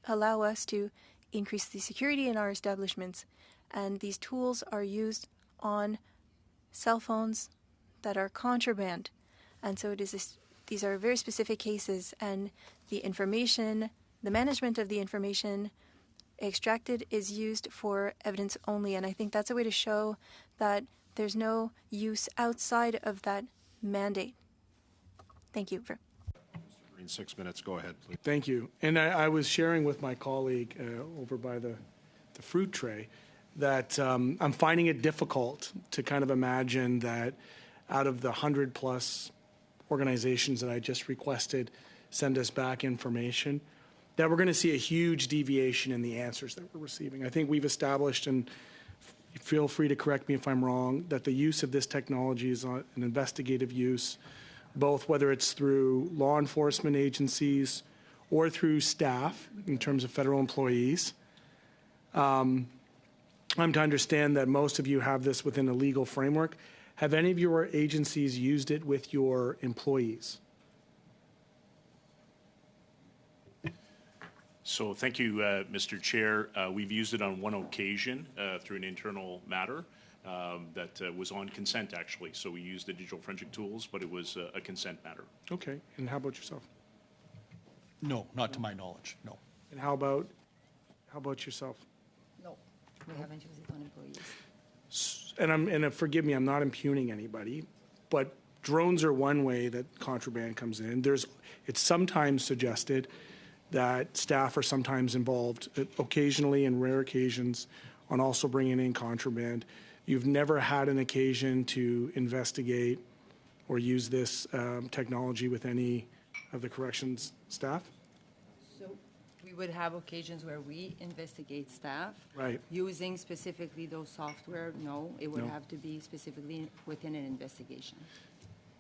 allow us to increase the security in our establishments, and these tools are used on cell phones that are contraband. And so these are very specific cases, and the information, the management of the information extracted is used for evidence only. And I think that's a way to show that there's no use outside of that mandate. Thank you. In 6 minutes, go ahead, please. Thank you. And I was sharing with my colleague over by the fruit tray that I'm finding it difficult to kind of imagine that out of the 100+ organizations that I just requested send us back information, that we're going to see a huge deviation in the answers that we're receiving. I think we've established, and feel free to correct me if I'm wrong, that the use of this technology is an investigative use, both whether it's through law enforcement agencies or through staff in terms of federal employees. I'm to understand that most of you have this within a legal framework. Have any of your agencies used it with your employees? So thank you, Mr. Chair. We've used it on one occasion through an internal matter that was on consent, actually. So we used the digital forensic tools, but it was a consent matter. Okay. And how about yourself? No, not to my knowledge, no. And how about yourself? No, we haven't used it on employees. And forgive me, I'm not impugning anybody, but drones are one way that contraband comes in. It's sometimes suggested that staff are sometimes involved, occasionally in rare occasions, on also bringing in contraband. You've never had an occasion to investigate or use this technology with any of the corrections staff? So we would have occasions where we investigate staff. Right. Using specifically those software, no, it would No. have to be specifically within an investigation.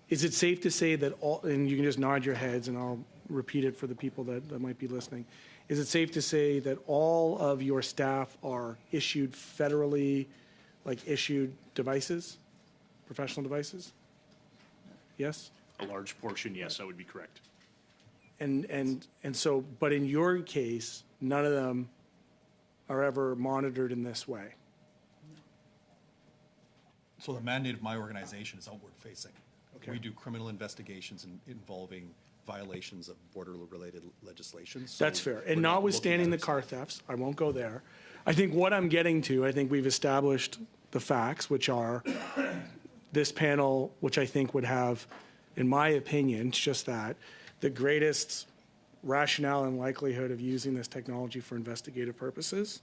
Is it safe to say that all, and you can just nod your heads and I'll repeat it for the people that might be listening. Is it safe to say that all of your staff are issued federally, issued devices, professional devices? Yes? A large portion, yes, that would be correct. And so, but in your case, none of them are ever monitored in this way. So the mandate of my organization is outward facing. Okay. We do criminal investigations involving violations of border-related legislation. So That's fair. we're And not notwithstanding the looking car thefts, I won't go there. I think what I'm getting to, I think we've established the facts, which are this panel, which I think would have, in my opinion, it's just that, the greatest rationale and likelihood of using this technology for investigative purposes,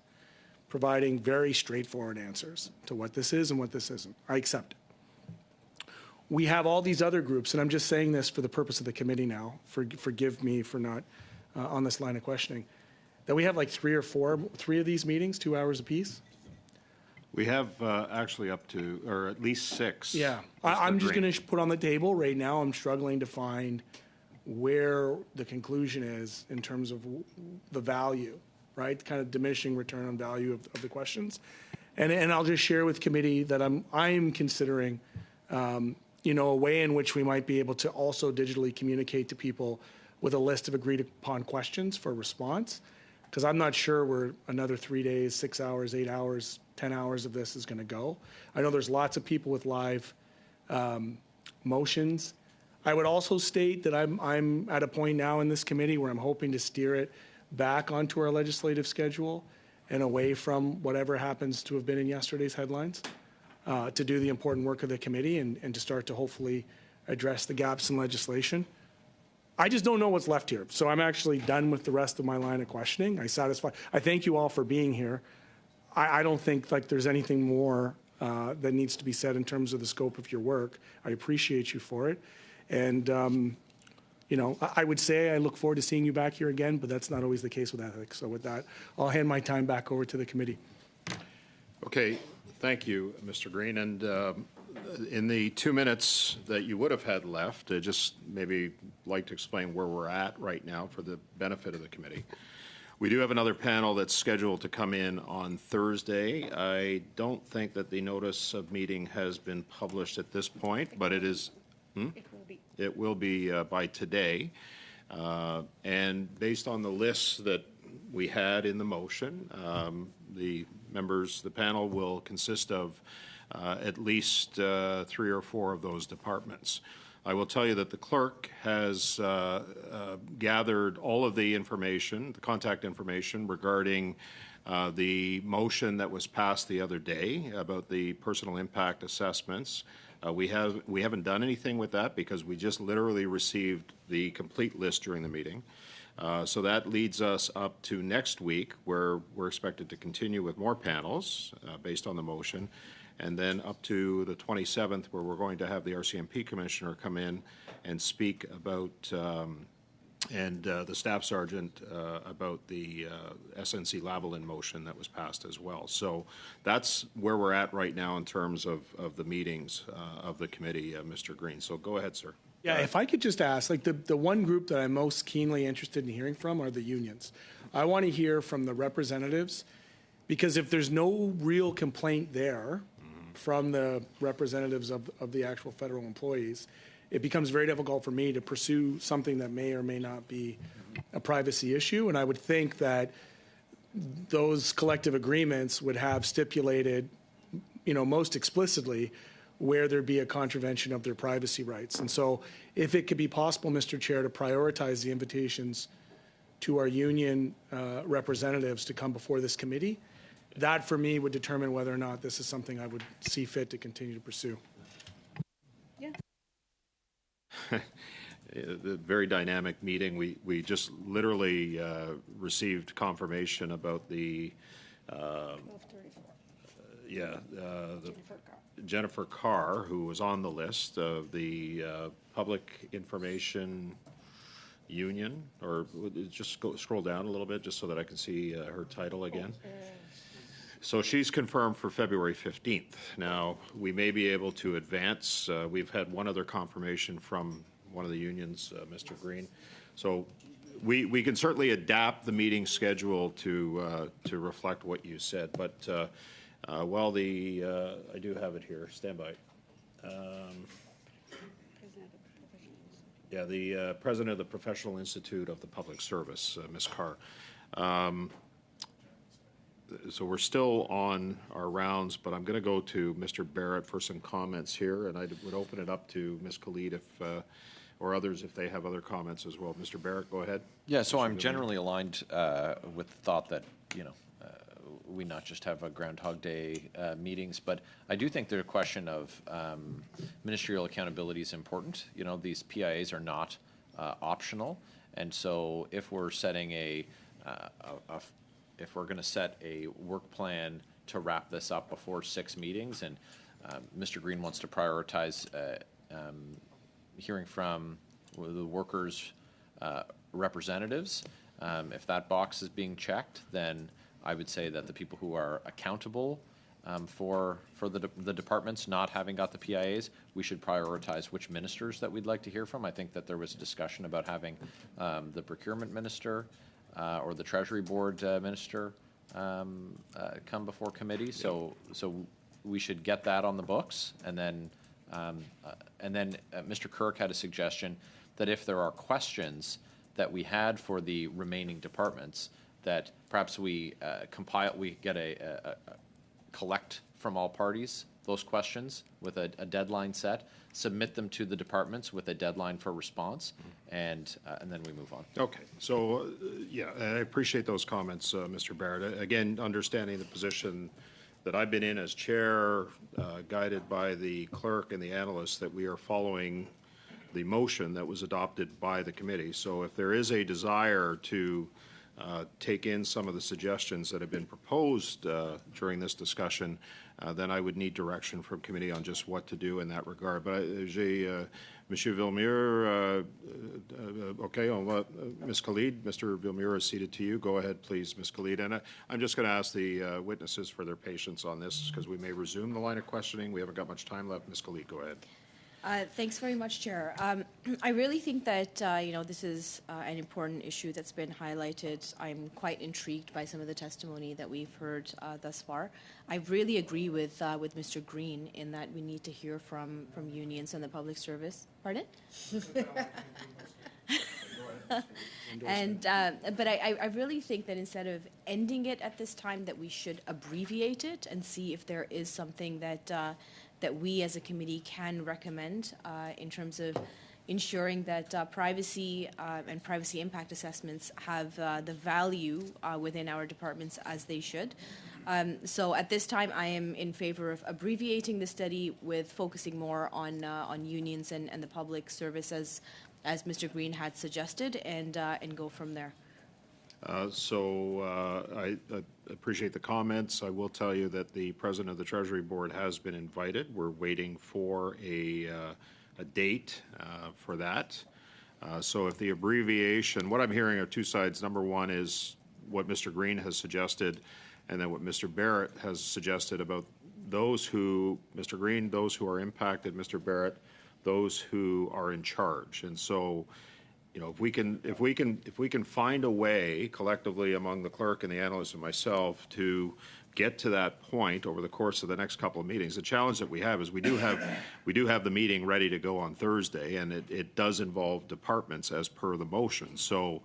providing very straightforward answers to what this is and what this isn't. I accept it. We have all these other groups, and I'm just saying this for the purpose of the committee now. Forgive me for not on this line of questioning. That we have like three of these meetings, 2 hours apiece. We have actually up to, or at least 6. Yeah, I'm just going to put on the table right now. I'm struggling to find where the conclusion is in terms of the value, right? Kind of diminishing return on value of the questions, and I'll just share with committee that I'm considering, a way in which we might be able to also digitally communicate to people with a list of agreed upon questions for response, because I'm not sure where another 3 days, 6 hours, 8 hours, 10 hours of this is going to go. I know there's lots of people with live motions. I would also state that I'm at a point now in this committee where I'm hoping to steer it back onto our legislative schedule and away from whatever happens to have been in yesterday's headlines, to do the important work of the committee and to start to hopefully address the gaps in legislation. I just don't know what's left here. So I'm actually done with the rest of my line of questioning. I thank you all for being here. I don't think there's anything more that needs to be said in terms of the scope of your work. I appreciate you for it. And, I would say I look forward to seeing you back here again, but that's not always the case with ethics. So with that, I'll hand my time back over to the committee. Okay, thank you, Mr. Green. And in the 2 minutes that you would have had left, just maybe like to explain where we're at right now for the benefit of the committee. We do have another panel that's scheduled to come in on Thursday. I don't think that the notice of meeting has been published at this point, but it is. It will be by today. And based on the lists that we had in the motion, the panel will consist of at least 3 or 4 of those departments. I will tell you that the clerk has gathered all of the information, the contact information regarding the motion that was passed the other day about the personal impact assessments. We haven't done anything with that because we just literally received the complete list during the meeting. So that leads us up to next week, where we're expected to continue with more panels based on the motion, and then up to the 27th, where we're going to have the RCMP commissioner come in and speak about, and the staff sergeant about the SNC Lavalin motion that was passed as well. So that's where we're at right now in terms of the meetings of the committee, Mr. Green. So go ahead, sir. Yeah, if I could just ask, like the one group that I'm most keenly interested in hearing from are the unions. I want to hear from the representatives, because if there's no real complaint there from the representatives of the actual federal employees, it becomes very difficult for me to pursue something that may or may not be a privacy issue. And I would think that those collective agreements would have stipulated, most explicitly, where there'd be a contravention of their privacy rights. And so if it could be possible, Mr. Chair, to prioritize the invitations to our union representatives to come before this committee, that for me would determine whether or not this is something I would see fit to continue to pursue. Yeah. The very dynamic meeting. We just literally received confirmation about the Jennifer Carr, who was on the list of the Public Information Union, or just scroll down a little bit just so that I can see her title again. So she's confirmed for February 15th. Now, we may be able to advance. We've had one other confirmation from one of the unions, Mr. Green. So we can certainly adapt the meeting schedule to reflect what you said. But while I do have it here, stand by. The president of the Professional Institute of the Public Service, Ms. Carr. So we're still on our rounds, but I'm going to go to Mr. Barrett for some comments here, and I would open it up to Ms. Khalid or others if they have other comments as well. Mr. Barrett, go ahead. Yeah, so I'm generally aligned with the thought that, we not just have a Groundhog Day meetings, but I do think the question of ministerial accountability is important. These PIAs are not optional, and so if we're setting if we're going to set a work plan to wrap this up before 6 meetings, and Mr. Green wants to prioritize hearing from the workers' representatives, if that box is being checked, then I would say that the people who are accountable for the departments not having got the PIAs, we should prioritize which ministers that we'd like to hear from. I think that there was a discussion about having the procurement minister or the Treasury Board minister come before committee. So we should get that on the books, and then Mr. Kirk had a suggestion that if there are questions that we had for the remaining departments, that perhaps we collect from all parties those questions with a deadline set, submit them to the departments with a deadline for response, and then we move on. Okay. So, I appreciate those comments, Mr. Barrett. Again, understanding the position that I've been in as chair, guided by the clerk and the analysts, that we are following the motion that was adopted by the committee. So if there is a desire to take in some of the suggestions that have been proposed during this discussion, then I would need direction from committee on just what to do in that regard. But j'ai Monsieur Villemure, okay, on va, Ms. Khalid, Mr. Villemure is seated to you. Go ahead, please, Ms. Khalid. And I'm just going to ask the witnesses for their patience on this because we may resume the line of questioning. We haven't got much time left. Ms. Khalid, go ahead. Thanks very much, Chair. I really think that this is an important issue that's been highlighted. I'm quite intrigued by some of the testimony that we've heard thus far. I really agree with Mr. Green in that we need to hear from unions and the public service. Pardon? But I really think that instead of ending it at this time, that we should abbreviate it and see if there is something that we as a committee can recommend in terms of ensuring that privacy and privacy impact assessments have the value within our departments as they should. So at this time, I am in favor of abbreviating the study with focusing more on unions and the public service as Mr. Green had suggested, and go from there. I appreciate the comments. I will tell you that the President of the Treasury Board has been invited. We're waiting for a date for that. So if the abbreviation, what I'm hearing are two sides. Number one is what Mr. Green has suggested, and then what Mr. Barrett has suggested about those who, Mr. Green, those who are impacted, Mr. Barrett, those who are in charge. And so, you know, if we can find a way collectively among the clerk and the analyst and myself to get to that point over the course of the next couple of meetings. The challenge that we have is we do have the meeting ready to go on Thursday, and it does involve departments as per the motion. So,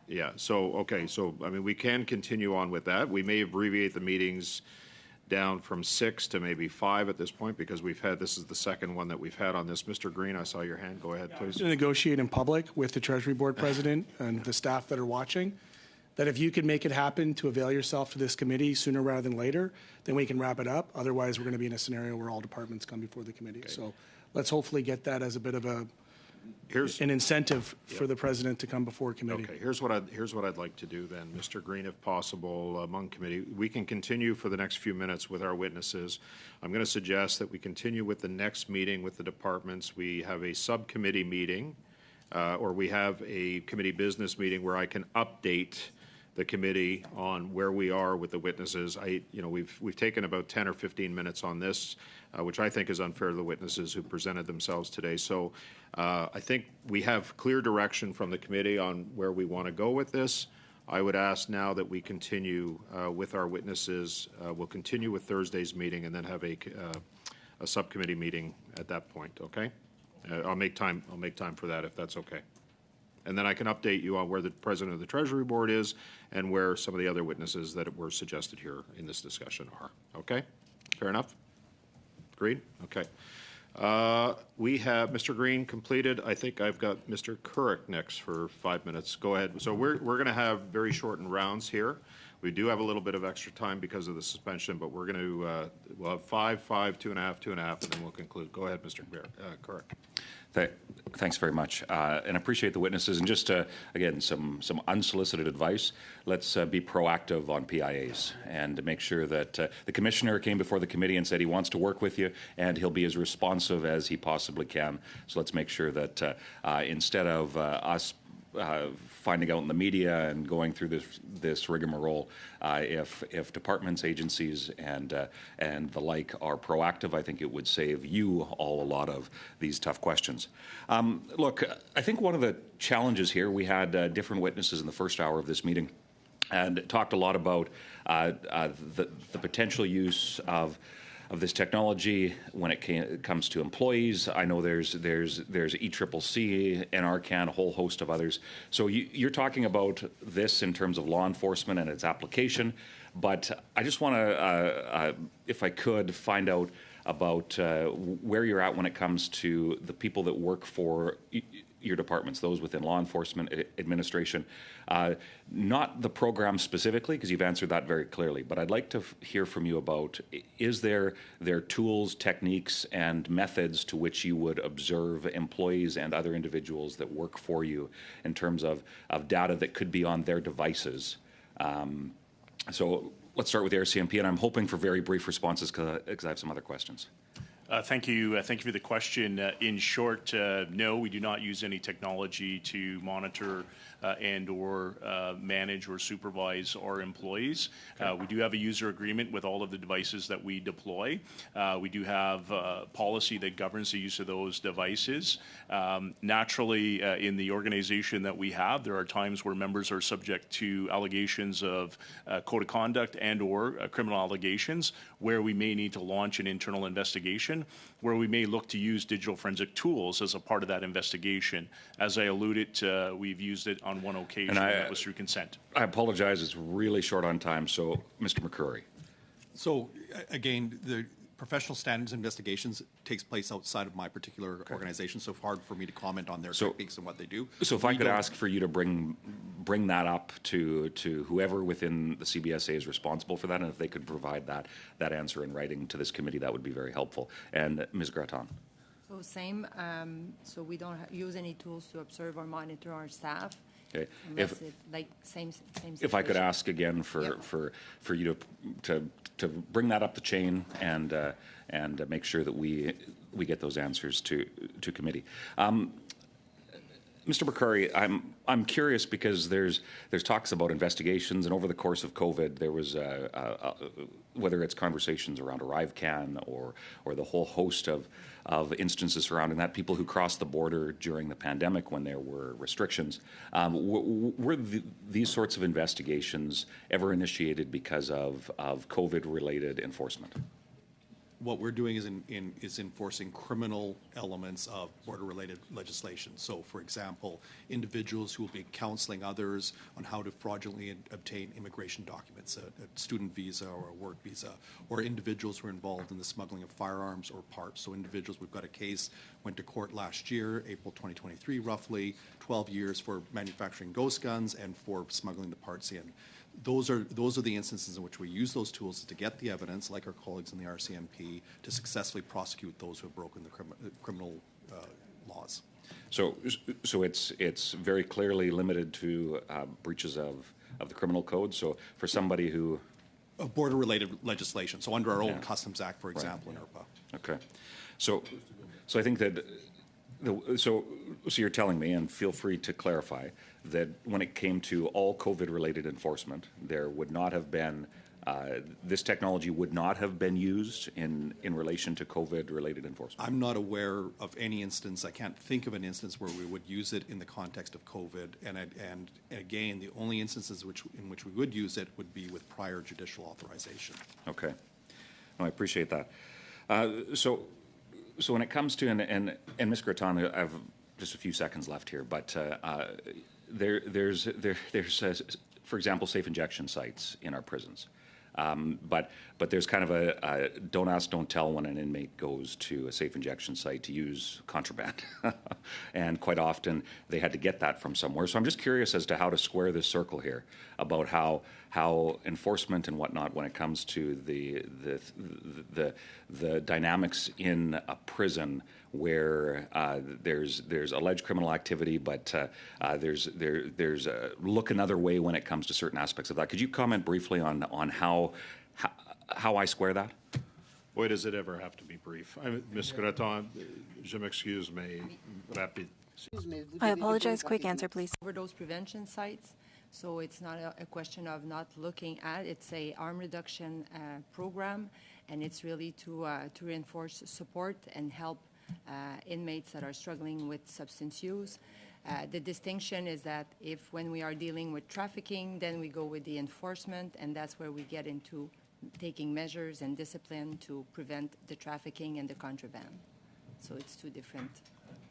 yeah. So okay. So I mean, we can continue on with that. We may abbreviate the meetings down from 6 to maybe 5 at this point because this is the second one that we've had on this. Mr. Green, I saw your hand. Go ahead, please. To negotiate in public with the Treasury Board President and the staff that are watching, that if you could make it happen to avail yourself to this committee sooner rather than later, then we can wrap it up. Otherwise, we're going to be in a scenario where all departments come before the committee. Okay. So let's hopefully get that as a bit of an incentive for the president to come before committee. Okay, here's what I'd like to do then, Mr. Green, if possible, among committee. We can continue for the next few minutes with our witnesses. I'm going to suggest that we continue with the next meeting with the departments. We have a subcommittee meeting, or we have a committee business meeting where I can update the committee on where we are with the witnesses. We've taken about 10 or 15 minutes on this, which I think is unfair to the witnesses who presented themselves today. So I think we have clear direction from the committee on where we want to go with this. I would ask now that we continue with our witnesses. We'll continue with Thursday's meeting and then have a subcommittee meeting at that point. Okay? I'll make time for that if that's okay. And then I can update you on where the President of the Treasury Board is and where some of the other witnesses that were suggested here in this discussion are. Okay? Fair enough? Agreed? Okay. We have Mr. Green completed. I think I've got Mr. Couric next for 5 minutes. Go ahead. So we're going to have very shortened rounds here. We do have a little bit of extra time because of the suspension, but we're going to we'll have 5, 2.5, 2.5, and then we'll conclude. Go ahead, Mr. Couric. Thanks very much, and appreciate the witnesses. And just again, some unsolicited advice. Let's be proactive on PIAs and to make sure that the commissioner came before the committee and said he wants to work with you, and he'll be as responsive as he possibly can. So let's make sure that instead of us finding out in the media and going through this rigmarole, if departments, agencies, and the like are proactive, I think it would save you all a lot of these tough questions. Look, I think one of the challenges here, we had different witnesses in the first hour of this meeting, and talked a lot about the potential use of this technology when it comes to employees. I know there's ECCC, NRCan, a whole host of others. So you're talking about this in terms of law enforcement and its application, but I just want to, if I could, find out about where you're at when it comes to the people that work for your departments, those within law enforcement, administration, not the program specifically, because you've answered that very clearly, but I'd like to hear from you about, is there tools, techniques, and methods to which you would observe employees and other individuals that work for you in terms of data that could be on their devices? So let's start with the RCMP, and I'm hoping for very brief responses because I have some other questions. Thank you. Thank you for the question. In short, no, we do not use any technology to monitor and or manage or supervise our employees. We do have a user agreement with all of the devices that we deploy. We do have a policy that governs the use of those devices. Naturally, in the organization that we have, there are times where members are subject to allegations of code of conduct and or criminal allegations where we may need to launch an internal investigation, where we may look to use digital forensic tools as a part of that investigation. As I alluded, we've used it on one occasion, and that was through consent. I apologize, it's really short on time, so Mr. McCrory. So again, the professional standards investigations takes place outside of my particular organization, so it's hard for me to comment on their techniques and what they do. So if I could ask for you to bring that up to whoever within the CBSA is responsible for that, and if they could provide that answer in writing to this committee, that would be very helpful. And Ms. Graton. So same, so we don't use any tools to observe or monitor our staff. Okay. Same if I could situation. ask again for you to bring that up the chain and make sure that we get those answers to committee. Mr. McCurry, I'm curious because there's talks about investigations, and over the course of COVID, there was whether it's conversations around ArriveCan or the whole host of instances surrounding that, people who crossed the border during the pandemic when there were restrictions. Were these sorts of investigations ever initiated because of COVID-related enforcement? What we're doing is enforcing criminal elements of border-related legislation. So, for example, individuals who will be counseling others on how to fraudulently obtain immigration documents, a student visa or a work visa, or individuals who are involved in the smuggling of firearms or parts. So individuals, we've got a case, went to court last year, April 2023, roughly, 12 years for manufacturing ghost guns and for smuggling the parts in. Those are the instances in which we use those tools to get the evidence, like our colleagues in the RCMP, to successfully prosecute those who have broken the criminal laws. So it's very clearly limited to breaches of the criminal code. So for somebody who border-related legislation, so under our own Customs Act, for example, in IRPA. Okay, so I think that. So you're telling me, and feel free to clarify, that when it came to all COVID-related enforcement, there would not have been, this technology would not have been used in relation to COVID-related enforcement? I'm not aware of any instance, I can't think of an instance where we would use it in the context of COVID. And again, the only instances in which we would use it would be with prior judicial authorization. Okay. No, I appreciate that. So when it comes to, and Ms. Graton, I have just a few seconds left here, but there's for example, safe injection sites in our prisons. But there's kind of a don't ask, don't tell when an inmate goes to a safe injection site to use contraband. And quite often they had to get that from somewhere. So I'm just curious as to how to square this circle here about how enforcement and whatnot when it comes to the dynamics in a prison where there's alleged criminal activity, but there's a look another way when it comes to certain aspects of that. Could you comment briefly on how I square that? Boy, does it ever have to be brief. Ms. Graton, je m'excuse, mais rapide. I apologize. Quick answer, please. Overdose prevention sites. So it's not a question of not looking at. It's a harm reduction program, and it's really to reinforce support and help inmates that are struggling with substance use. The distinction is that when we are dealing with trafficking, then we go with the enforcement, and that's where we get into taking measures and discipline to prevent the trafficking and the contraband. So it's two different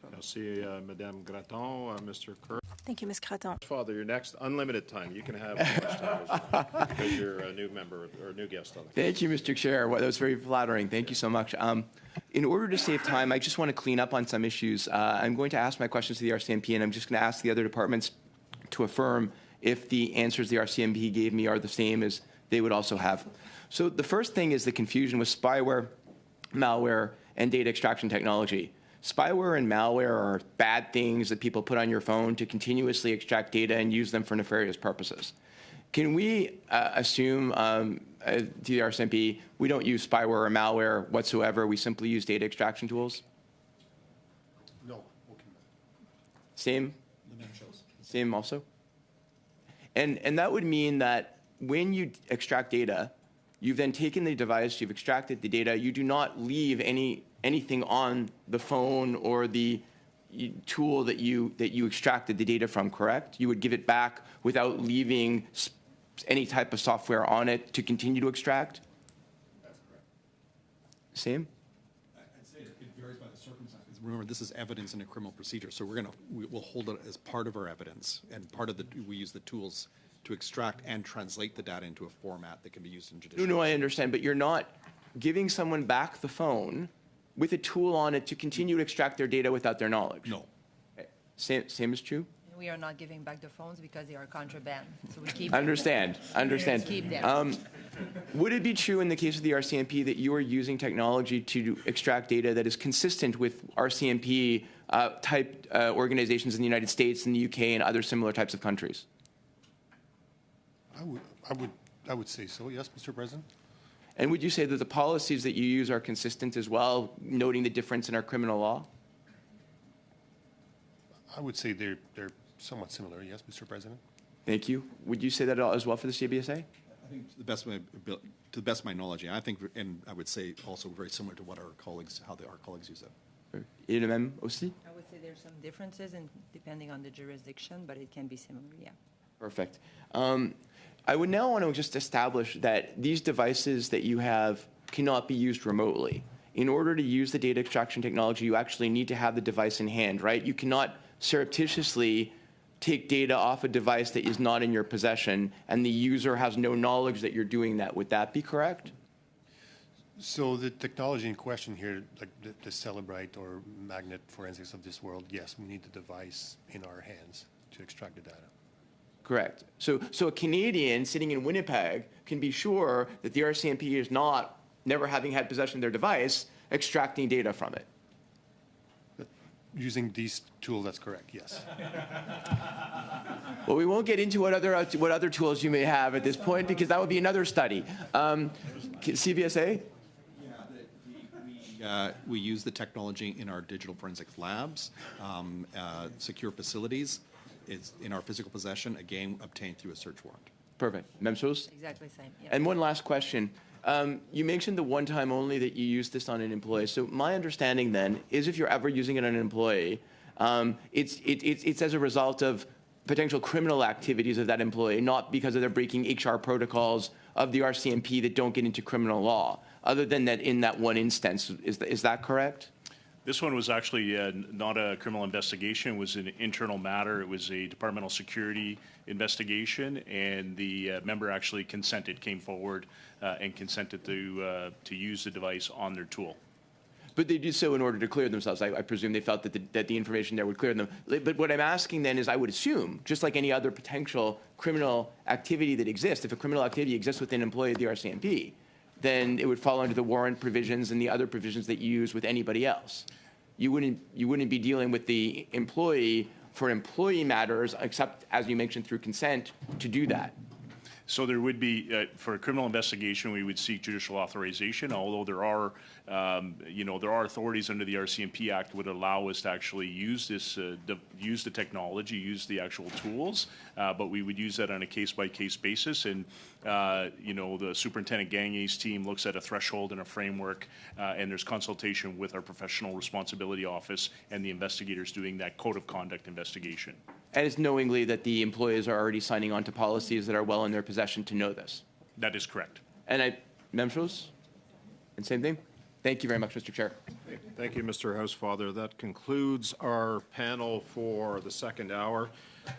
programs. Merci, Madame Graton. Mr. Kerr. Thank you, Ms. Creton. Father, you're next. Unlimited time. You can have as much time as you want because you're a new member or a new guest on the committee. Thank you, Mr. Chair. Well, that was very flattering. Thank you so much. In order to save time, I just want to clean up on some issues. I'm going to ask my questions to the RCMP, and I'm just going to ask the other departments to affirm if the answers the RCMP gave me are the same as they would also have. So the first thing is the confusion with spyware, malware, and data extraction technology. Spyware and malware are bad things that people put on your phone to continuously extract data and use them for nefarious purposes. Can we assume, to the RCMP, we don't use spyware or malware whatsoever, we simply use data extraction tools? No. Same? Same also? And that would mean that when you extract data, you've then taken the device, you've extracted the data, you do not leave anything on the phone or the tool that you extracted the data from, correct? You would give it back without leaving any type of software on it to continue to extract? That's correct. Same? I'd say it varies by the circumstances. Remember, this is evidence in a criminal procedure, so we'll hold it as part of our evidence, and we use the tools to extract and translate the data into a format that can be used in judicial. No, I understand, but you're not giving someone back the phone with a tool on it to continue to extract their data without their knowledge? No. Okay. Same is true? We are not giving back the phones because they are contraband, so we keep Understand. Keep them. Would it be true in the case of the RCMP that you are using technology to extract data that is consistent with RCMP type organizations in the United States, in the UK, and other similar types of countries? I would say so, yes, Mr. President. And would you say that the policies that you use are consistent as well, noting the difference in our criminal law? I would say they're somewhat similar, yes, Mr. President. Thank you. Would you say that as well for the CBSA? I think to the best of my knowledge, I think, and I would say also very similar to what our colleagues use it. Et le même aussi? I would say there's some differences depending on the jurisdiction, but it can be similar, yeah. Perfect. I would now want to just establish that these devices that you have cannot be used remotely. In order to use the data extraction technology, you actually need to have the device in hand, right? You cannot surreptitiously take data off a device that is not in your possession, and the user has no knowledge that you're doing that. Would that be correct? So the technology in question here, like the Celebrite or magnet forensics of this world, yes, we need the device in our hands to extract the data. Correct. So a Canadian sitting in Winnipeg can be sure that the RCMP is not, never having had possession of their device, extracting data from it. Using these tools, that's correct, yes. Well, we won't get into what other tools you may have at this point, because that would be another study. CBSA? We use the technology in our digital forensics labs, secure facilities. It's in our physical possession, again, obtained through a search warrant. Perfect. Même chose? Exactly the same. Yeah. And one last question. You mentioned the one time only that you use this on an employee. So my understanding then is if you're ever using it on an employee, it's as a result of potential criminal activities of that employee, not because of their breaking HR protocols of the RCMP that don't get into criminal law, other than that in that one instance. Is that correct? This one was actually not a criminal investigation. It was an internal matter. It was a departmental security investigation, and the member actually consented, came forward and consented to use the device on their tool. But they did so in order to clear themselves. I presume they felt that the information there would clear them. But what I'm asking then is, I would assume, just like any other potential criminal activity that exists, if a criminal activity exists within an employee of the RCMP, then it would fall under the warrant provisions and the other provisions that you use with anybody else. You wouldn't be dealing with the employee for employee matters, except, as you mentioned, through consent to do that. So there would be, for a criminal investigation, we would seek judicial authorization, although there are, there are authorities under the RCMP Act would allow us to actually use this, use the technology, use the actual tools, but we would use that on a case-by-case basis. And, the Superintendent Gagné's team looks at a threshold and a framework, and there's consultation with our Professional Responsibility Office and the investigators doing that code of conduct investigation. And it's knowingly that the employees are already signing on to policies that are well in their possession to know this. That is correct. And même chose? And same thing? Thank you very much, Mr. Chair. Thank you, Mr. Housefather. That concludes our panel for the second hour.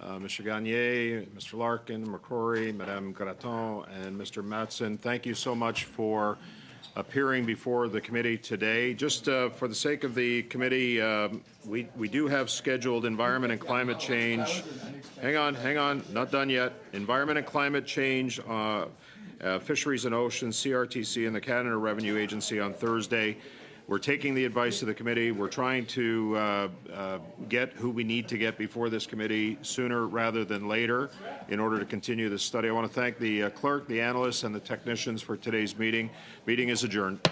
Mr. Gagné, Mr. Larkin, McCrory, Madame Graton, and Mr. Matson, thank you so much for appearing before the committee today. Just for the sake of the committee, we do have scheduled environment and climate change. Hang on, not done yet. Environment and climate change, Fisheries and Oceans, CRTC, and the Canada Revenue Agency on Thursday. We're taking the advice of the committee. We're trying to get who we need to get before this committee sooner rather than later in order to continue this study. I want to thank the clerk, the analysts, and the technicians for today's meeting. Meeting is adjourned.